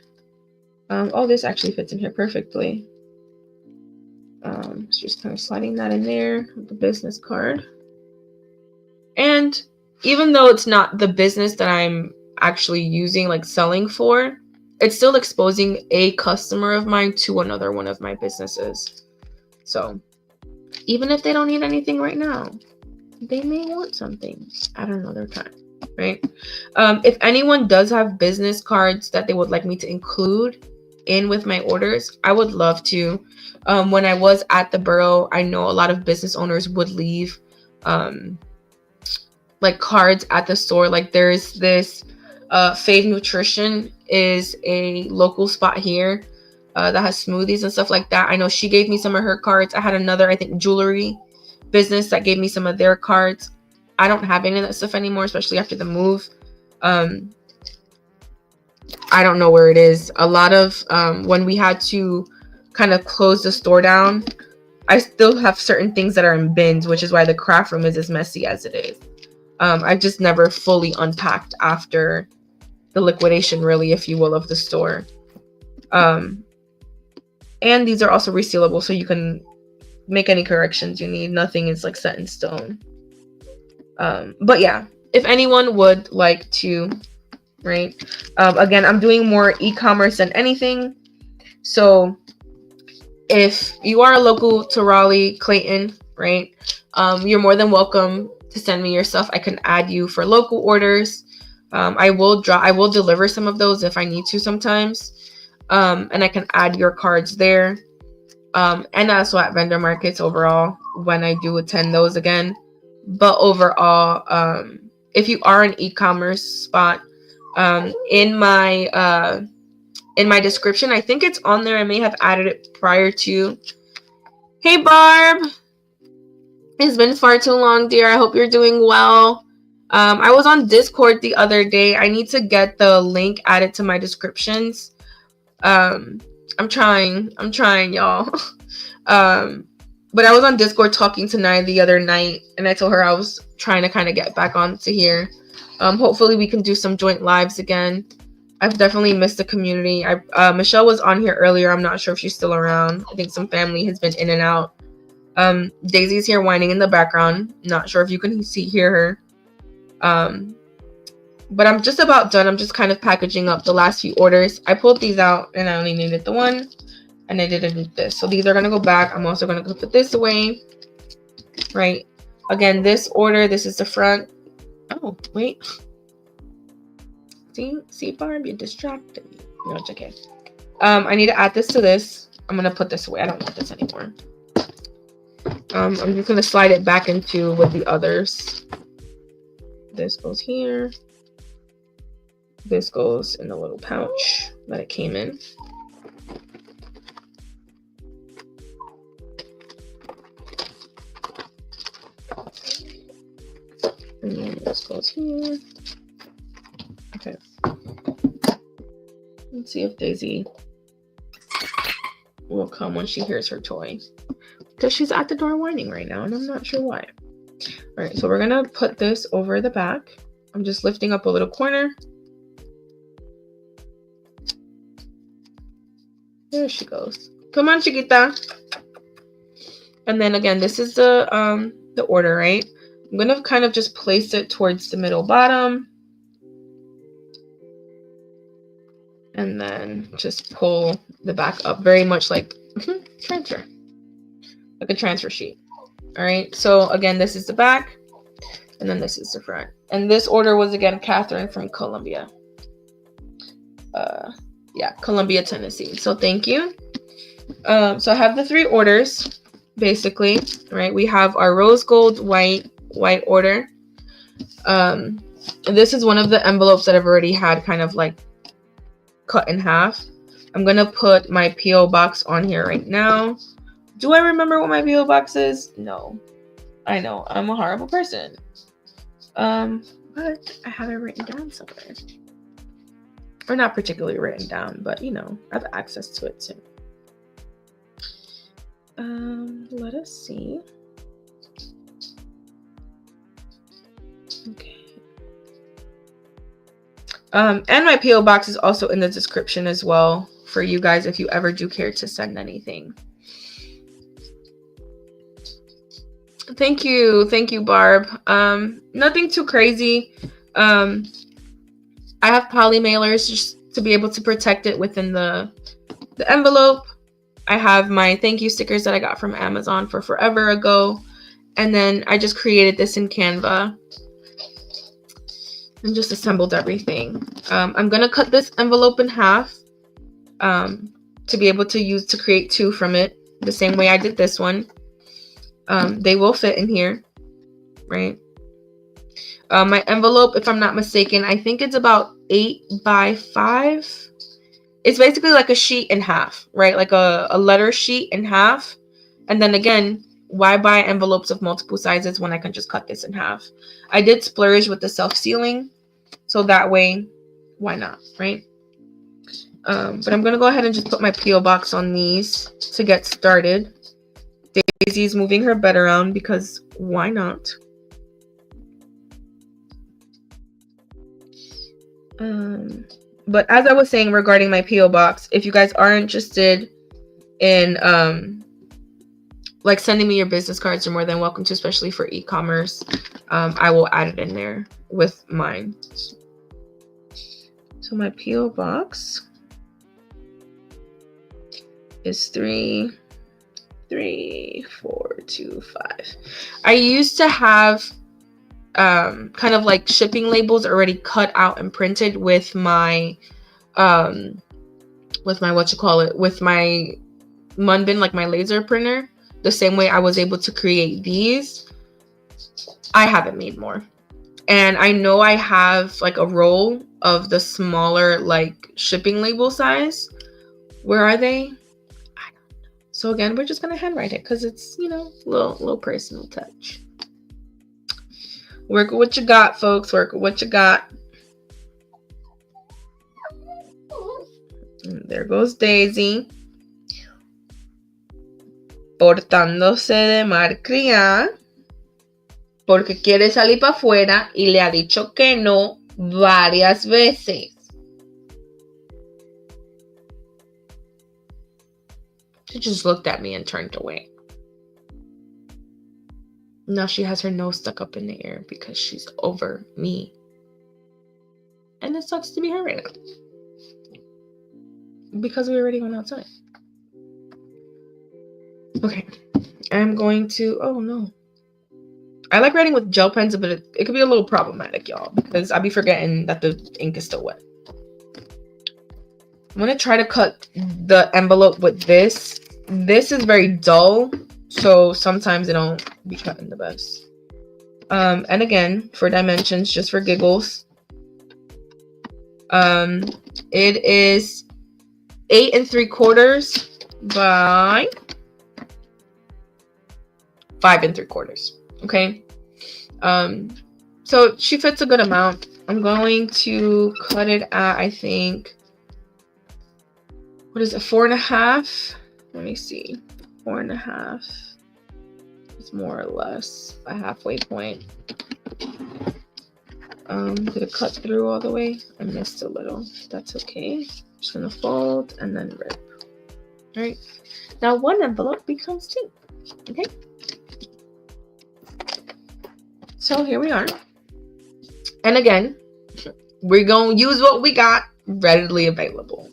Oh, this actually fits in here perfectly. So just kind of sliding that in there with the business card. And even though it's not the business that I'm actually using, like selling for, it's still exposing a customer of mine to another one of my businesses. So even if they don't need anything right now, they may want something at another time, right? If anyone does have business cards that they would like me to include in with my orders, I would love to. When I was at the borough, I know a lot of business owners would leave like cards at the store. Like there's this Fave Nutrition is a local spot here that has smoothies and stuff like that. I know she gave me some of her cards. I had another, I think, jewelry business that gave me some of their cards. I don't have any of that stuff anymore, especially after the move. I don't know where it is. A lot of when we had to kind of close the store down, I still have certain things that are in bins, which is why the craft room is as messy as it is. I just never fully unpacked after the liquidation, really, if you will, of the store. And these are also resealable, so you can make any corrections you need. Nothing is like set in stone. But yeah, if anyone would like to, right? Again, I'm doing more e-commerce than anything. So if you are local to Raleigh, Clayton, right? You're more than welcome to send me your stuff. I can add you for local orders. I will deliver some of those if I need to sometimes. And I can add your cards there. And also at vendor markets overall when I do attend those again. But overall, if you are an e-commerce spot, in my description, I think it's on there. I may have added it prior to. Hey Barb, it's been far too long, dear. I hope you're doing well. I was on Discord the other day. I need to get the link added to my descriptions. I'm trying, y'all. But I was on Discord talking to Nye the other night, and I told her I was trying to kind of get back onto here. Hopefully we can do some joint lives again. I've definitely missed the community. Michelle was on here earlier. I'm not sure if she's still around. I think some family has been in and out. Daisy's here whining in the background. Not sure if you can hear her. But I'm just about done. I'm just kind of packaging up the last few orders. I pulled these out and I only needed the one. And I didn't need this. So these are going to go back. I'm also going to put this away. Right. Again, this order, this is the front. Oh, wait. See, Barb, you distracted me. No, it's okay. I need to add this to this. I'm going to put this away. I don't want this anymore. I'm just going to slide it back into with the others. This goes here. This goes in the little pouch that it came in. And then this goes here. Okay. Let's see if Daisy will come when she hears her toy. Because she's at the door whining right now, and I'm not sure why. Alright, so we're going to put this over the back. I'm just lifting up a little corner. There she goes. Come on, Chiquita. And then again, this is the order, right? I'm going to kind of just place it towards the middle bottom. And then just pull the back up very much like transfer. Like a transfer sheet. All right. So again, this is the back. And then this is the front. And this order was again Catherine from Columbia. Yeah, Columbia, Tennessee. So thank you. So I have the 3 orders, basically. Right. We have our rose gold white order. And this is one of the envelopes that I've already had kind of like cut in half. I'm gonna put my PO box on here right now. Do I remember what my PO box is? No. I know I'm a horrible person. But I have it written down somewhere. Or not particularly written down, but you know, I have access to it too. Let us see. Okay. And my PO box is also in the description as well for you guys if you ever do care to send anything. Thank you, Barb. Nothing too crazy. I have poly mailers just to be able to protect it within the envelope. I have my thank you stickers that I got from Amazon for forever ago. And then I just created this in Canva and just assembled everything. I'm going to cut this envelope in half to be able to create 2 from it the same way I did this one. They will fit in here, right? My envelope, if I'm not mistaken, I think it's about 8 by 5. It's basically like a sheet in half, right? Like a letter sheet in half. And then again, why buy envelopes of multiple sizes when I can just cut this in half? I did splurge with the self-sealing, so that way, why not, right? But I'm going to go ahead and just put my P.O. box on these to get started. Daisy's moving her bed around because why not? But as I was saying regarding my P.O. box, if you guys are interested in like sending me your business cards, you're more than welcome to, especially for e-commerce. I will add it in there with mine. So my P.O. box is 33425. I used to have kind of like shipping labels already cut out and printed with my with my Munbin, like my laser printer. The same way I was able to create these. I haven't made more. And I know I have like a roll of the smaller like shipping label size. Where are they? I don't know. So again, we're just gonna handwrite it because it's, you know, a little personal touch. Work with what you got, folks. Work with what you got. And there goes Daisy. Portándose de malcriada. Porque quiere salir para afuera y le ha dicho que no varias veces. She just looked at me and turned away. Now she has her nose stuck up in the air because she's over me. And it sucks to be her right now. Because we already went outside. Okay. I'm going to... Oh, no. I like writing with gel pens, but it could be a little problematic, y'all. Because I'll be forgetting that the ink is still wet. I'm going to try to cut the envelope with this. This is very dull. So sometimes it don't be cutting the best. And again, for dimensions, just for giggles. It is 8 3/4 by 5 3/4. Okay. So she fits a good amount. I'm going to cut it at, I think, what is it, 4.5? Let me see. 4.5. It's more or less a halfway point. Did it cut through all the way? I missed a little. That's okay. Just gonna fold and then rip. All right. Now one envelope becomes 2. Okay. So here we are. And again, we're gonna use what we got readily available.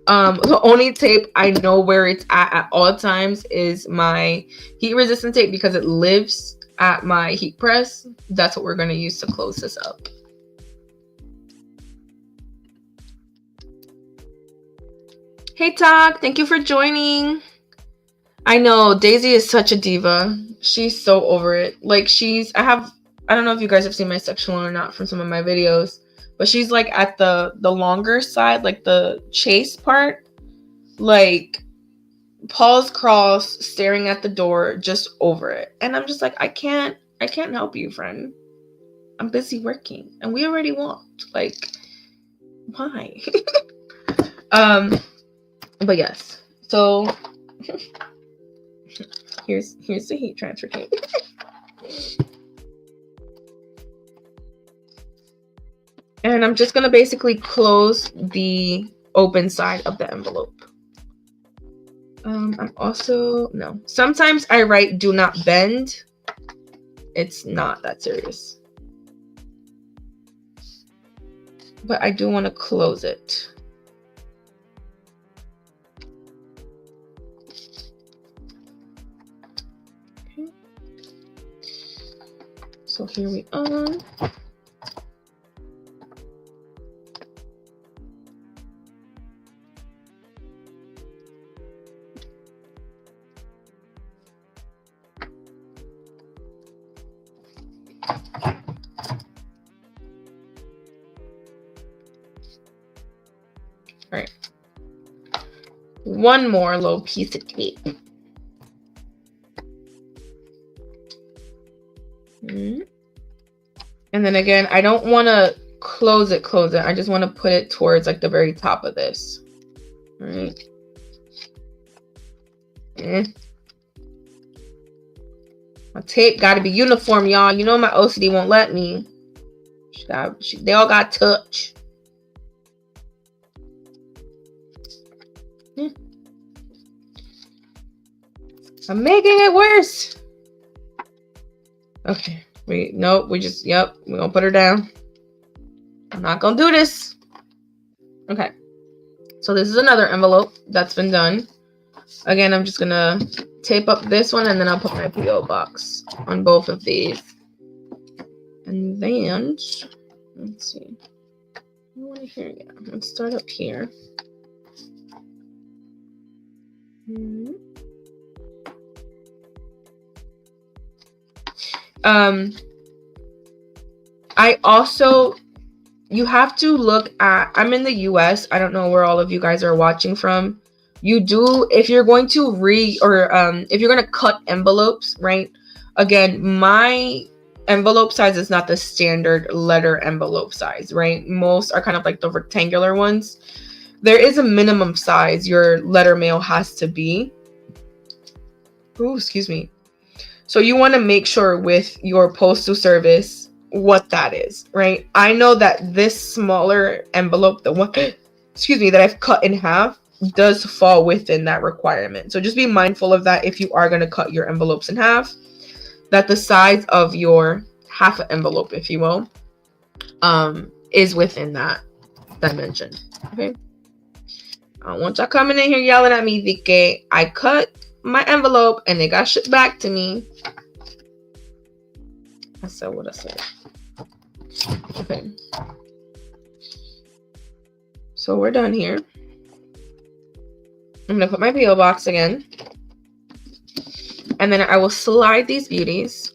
The only tape I know where it's at all times is my heat resistant tape because it lives at my heat press. That's what we're going to use to close this up. Hey Talk, thank you for joining. I know Daisy is such a diva. She's so over it. Like I don't know if you guys have seen my section or not from some of my videos. But she's like at the longer side, like the chase part, like paws crossed, staring at the door, just over it. And I'm just like, I can't help you, friend. I'm busy working, and we already walked. Like, why? But yes. So here's the heat transfer tape. And I'm just going to basically close the open side of the envelope. I'm also, no. Sometimes I write do not bend. It's not that serious. But I do want to close it. Okay. So here we are. All right. One more little piece of tape. And then again, I don't want to close it. I just want to put it towards like the very top of this. All right. My tape got to be uniform, y'all. You know my OCD won't let me. They all got touch. I'm making it worse. Okay. We're gonna put her down. I'm not gonna do this. Okay. So this is another envelope that's been done. Again, I'm just gonna tape up this one and then I'll put my P.O. box on both of these. And then, let's see. Here, yeah. Let's start up here. I also, you have to look at, I'm in the US. I don't know where all of you guys are watching from. You do, if you're going to if you're going to cut envelopes, right? Again, my envelope size is not the standard letter envelope size, right? Most are kind of like the rectangular ones. There is a minimum size your letter mail has to be. Oh, excuse me. So you want to make sure with your postal service what that is, right? I know that this smaller envelope, the one, excuse me, that I've cut in half does fall within that requirement. So just be mindful of that if you are going to cut your envelopes in half, that the size of your half envelope, if you will, is within that dimension. Okay. I don't want y'all coming in here yelling at me, Vicky. I cut my envelope and it got shipped back to me. I said what I said. Okay. So we're done here. I'm going to put my P.O. box again. And then I will slide these beauties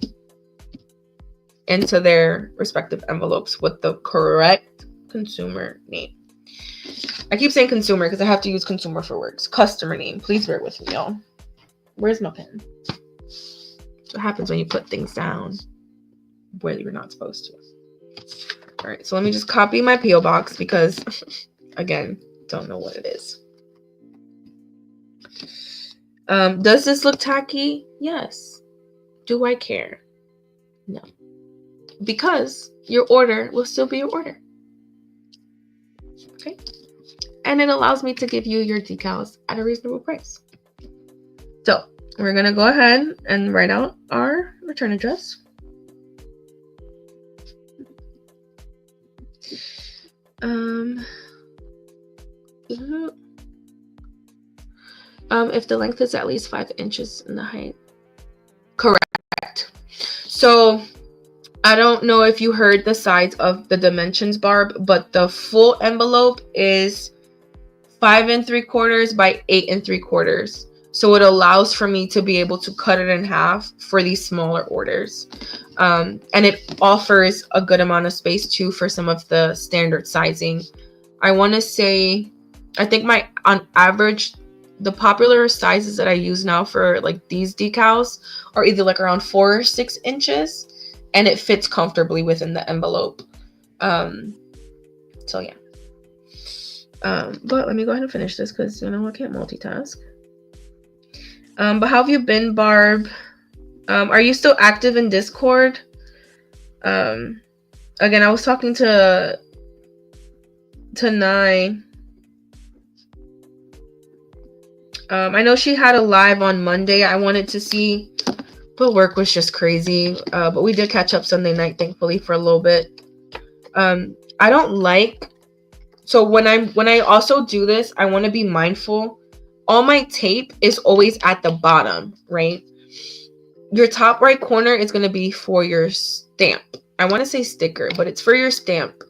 into their respective envelopes with the correct consumer name. I keep saying consumer because I have to use consumer for works. Customer name. Please bear with me, y'all. Where's my pen? That's what happens when you put things down where you're not supposed to. All right, so let me just copy my P.O. box because, again, don't know what it is. Does this look tacky? Yes. Do I care? No. Because your order will still be your order. Okay? And it allows me to give you your decals at a reasonable price. So, we're going to go ahead and write out our return address. If the length is at least 5 inches in the height. Correct. So I don't know if you heard the size of the dimensions, Barb, but the full envelope is 5 3/4 by 8 3/4. So it allows for me to be able to cut it in half for these smaller orders. And it offers a good amount of space too for some of the standard sizing. I want to say, I think on average, the popular sizes that I use now for like these decals are either like around 4 or 6 inches, and it fits comfortably within the envelope. So yeah. But let me go ahead and finish this because I can't multitask. But how have you been, Barb? Are you still active in Discord? Again, I was talking to Nye. I know she had a live on Monday. I wanted to see, but work was just crazy. But we did catch up Sunday night, thankfully, for a little bit. I don't like, so when I also do this, I want to be mindful. All my tape is always at the bottom, right? Your top right corner is going to be for your stamp. I want to say sticker, but it's for your stamp.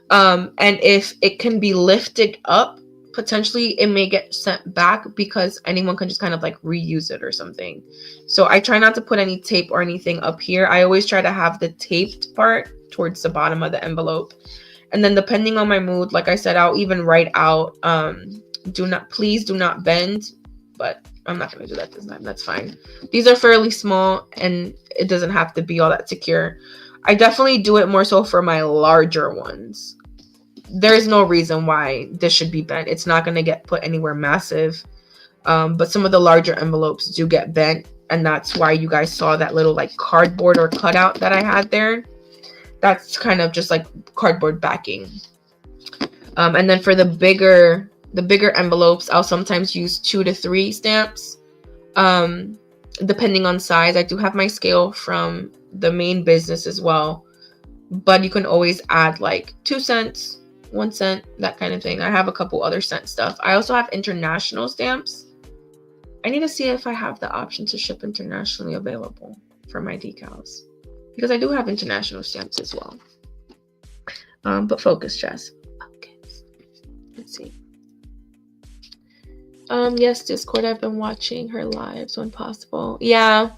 And if it can be lifted up, potentially it may get sent back because anyone can just kind of like reuse it or something. So I try not to put any tape or anything up here. I always try to have the taped part towards the bottom of the envelope. And then depending on my mood, like I said, I'll even write out, please do not bend, but I'm not going to do that this time. That's fine. These are fairly small and it doesn't have to be all that secure. I definitely do it more so for my larger ones. There's no reason why this should be bent. It's not going to get put anywhere massive. But some of the larger envelopes do get bent. And that's why you guys saw that little like cardboard or cutout that I had there. That's kind of just like cardboard backing. And then for the bigger envelopes, I'll sometimes use 2 to 3 stamps. depending on size. I do have my scale from the main business as well, but you can always add like 2 cents, 1 cent, that kind of thing. I have a couple other cent stuff. I also have international stamps. I need to see if I have the option to ship internationally available for my decals, because I do have international stamps as well. But focus, Jess. Focus. Let's see. Yes, Discord. I've been watching her lives when possible. Yeah.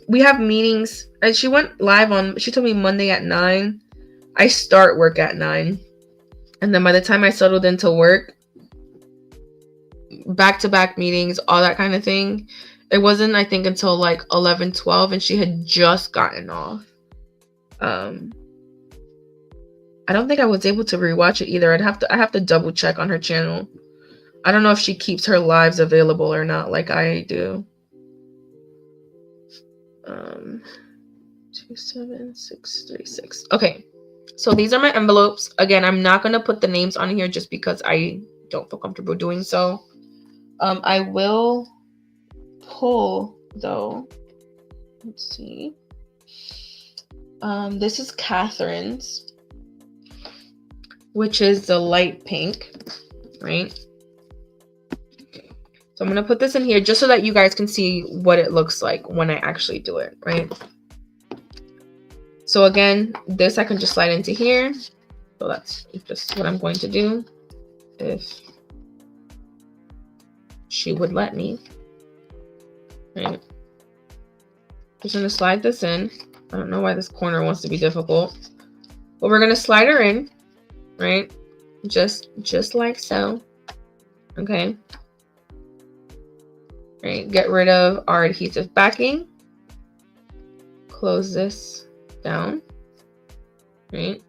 We have meetings, and she went live on, she told me Monday at 9. I start work at 9. And then by the time I settled into work, back-to-back meetings, all that kind of thing, it wasn't, I think, until like 11, 12, and she had just gotten off. I don't think I was able to rewatch it either. I have to double check on her channel. I don't know if she keeps her lives available or not, like I do. 27636. Okay, so these are my envelopes. Again, I'm not gonna put the names on here just because I don't feel comfortable doing so. I will pull though. Let's see. This is Catherine's, which is the light pink, right? So I'm going to put this in here just so that you guys can see what it looks like when I actually do it, right? So again, this I can just slide into here. So that's just what I'm going to do, if she would let me. Right? Just going to slide this in. I don't know why this corner wants to be difficult, but we're going to slide her in, right? Just like so. Okay. Right, get rid of our adhesive backing. Close this down. Right.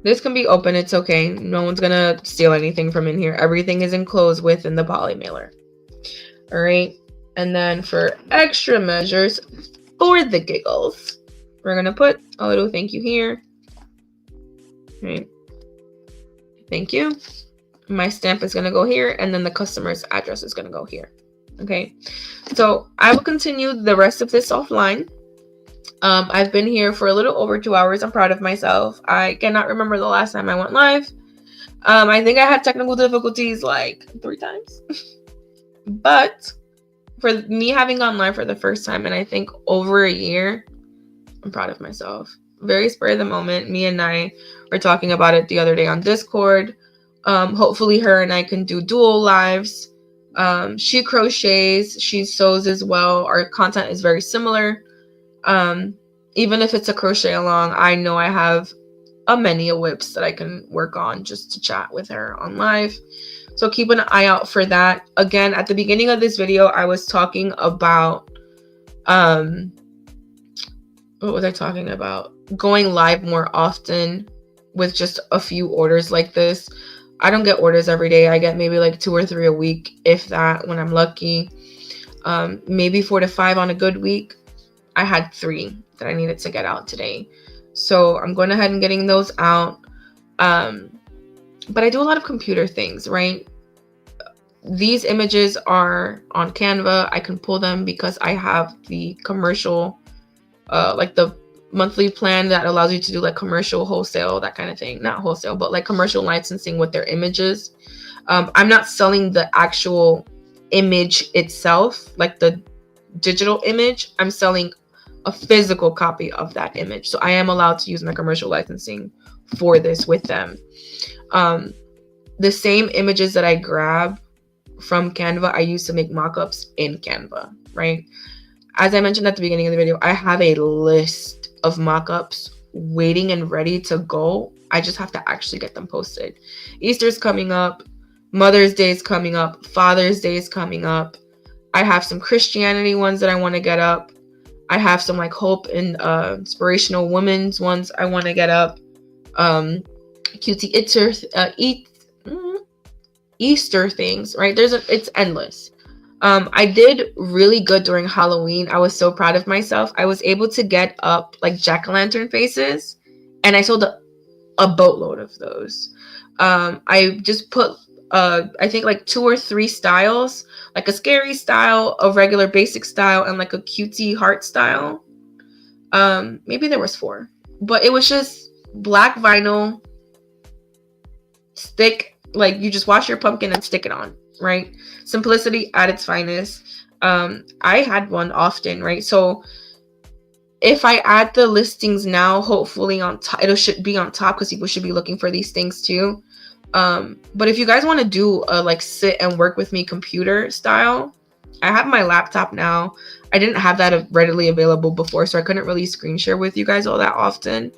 This can be open, it's okay. No one's gonna steal anything from in here. Everything is enclosed within the poly mailer. All right. And then for extra measures, for the giggles, we're gonna put a little thank you here. Right. Thank you. My stamp is gonna go here, and then the customer's address is gonna go here. Okay, so I will continue the rest of this offline. I've been here for a little over 2 hours. I'm proud of myself. I cannot remember the last time I went live. I think I had technical difficulties like 3 times. But for me having gone live for the first time, and I think over a year, I'm proud of myself. Very spur of the moment. Me and I were talking about it the other day on Discord. Hopefully her and I can do dual lives. She crochets, she sews as well. Our content is very similar. Even if it's a crochet along, I know I have many whips that I can work on just to chat with her on live. So keep an eye out for that. Again, at the beginning of this video, I was talking about, what was I talking about? Going live more often with just a few orders like this. I don't get orders every day. I get maybe like 2 or 3 a week, if that, when I'm lucky. Maybe 4 to 5 on a good week. I had 3 that I needed to get out today. So I'm going ahead and getting those out. But I do a lot of computer things, right? These images are on Canva. I can pull them because I have the commercial, like the monthly plan that allows you to do like commercial, wholesale, that kind of thing. Not wholesale, but like commercial licensing with their images. I'm not selling the actual image itself, like the digital image. I'm selling a physical copy of that image. So I am allowed to use my commercial licensing for this with them. The same images that I grab from Canva, I use to make mock-ups in Canva, right? As I mentioned at the beginning of the video, I have a list of mock-ups waiting and ready to go. I just have to actually get them posted. Easter's coming up, Mother's Day is coming up, Father's Day is coming up. I have some Christianity ones that I want to get up. I have some like hope and inspirational women's ones I want to get up. Easter things, right? It's endless. I did really good during Halloween. I was so proud of myself. I was able to get up like jack-o'-lantern faces, and I sold a boatload of those. I just put I think like 2 or 3 styles, like a scary style, a regular basic style, and like a cutesy heart style. Maybe there was 4, but it was just black vinyl, stick, like you just wash your pumpkin and stick it on, right? Simplicity at its finest. I had one often, right? So if I add the listings now, hopefully on top, it should be on top because people should be looking for these things too. But if you guys want to do a like sit and work with me computer style, I have my laptop now. I didn't have that readily available before, so I couldn't really screen share with you guys all that often.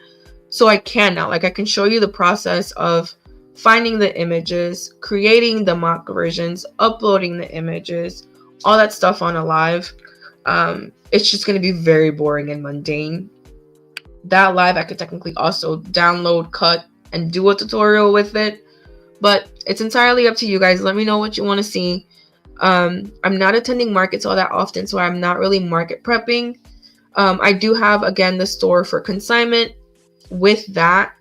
So I can now. Like I can show you the process of finding the images, creating the mock versions, uploading the images, all that stuff on a live. It's just going to be very boring and mundane. That live I could technically also download, cut, and do a tutorial with it, but it's entirely up to you guys. Let me know what you want to see. I'm not attending markets all that often, so I'm not really market prepping. I do have, again, the store for consignment. With that,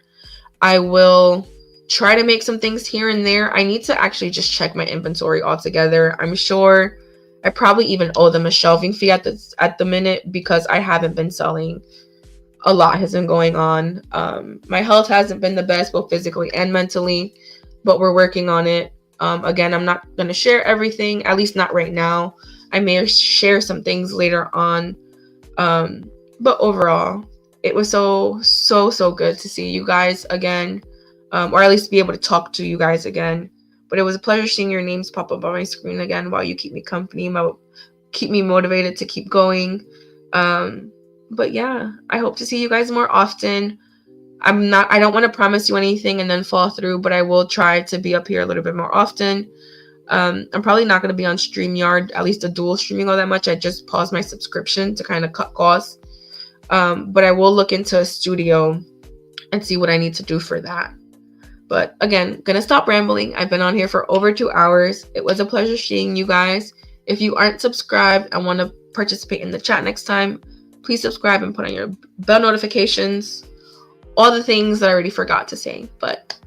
I will try to make some things here and there. I need to actually just check my inventory altogether. I'm sure I probably even owe them a shelving fee at the minute because I haven't been selling. A lot has been going on. My health hasn't been the best, both physically and mentally, but we're working on it. Again, I'm not going to share everything, at least not right now. I may share some things later on. But overall, it was so good to see you guys again, or at least be able to talk to you guys again. But it was a pleasure seeing your names pop up on my screen again while you keep me company, keep me motivated to keep going. But yeah, I hope to see you guys more often. I don't want to promise you anything and then fall through, but I will try to be up here a little bit more often. I'm probably not going to be on StreamYard, at least a dual streaming all that much. I just paused my subscription to kind of cut costs. But I will look into a studio and see what I need to do for that. But again, gonna stop rambling. I've been on here for over 2 hours. It was a pleasure seeing you guys. If you aren't subscribed and want to participate in the chat next time, please subscribe and put on your bell notifications. All the things that I already forgot to say. But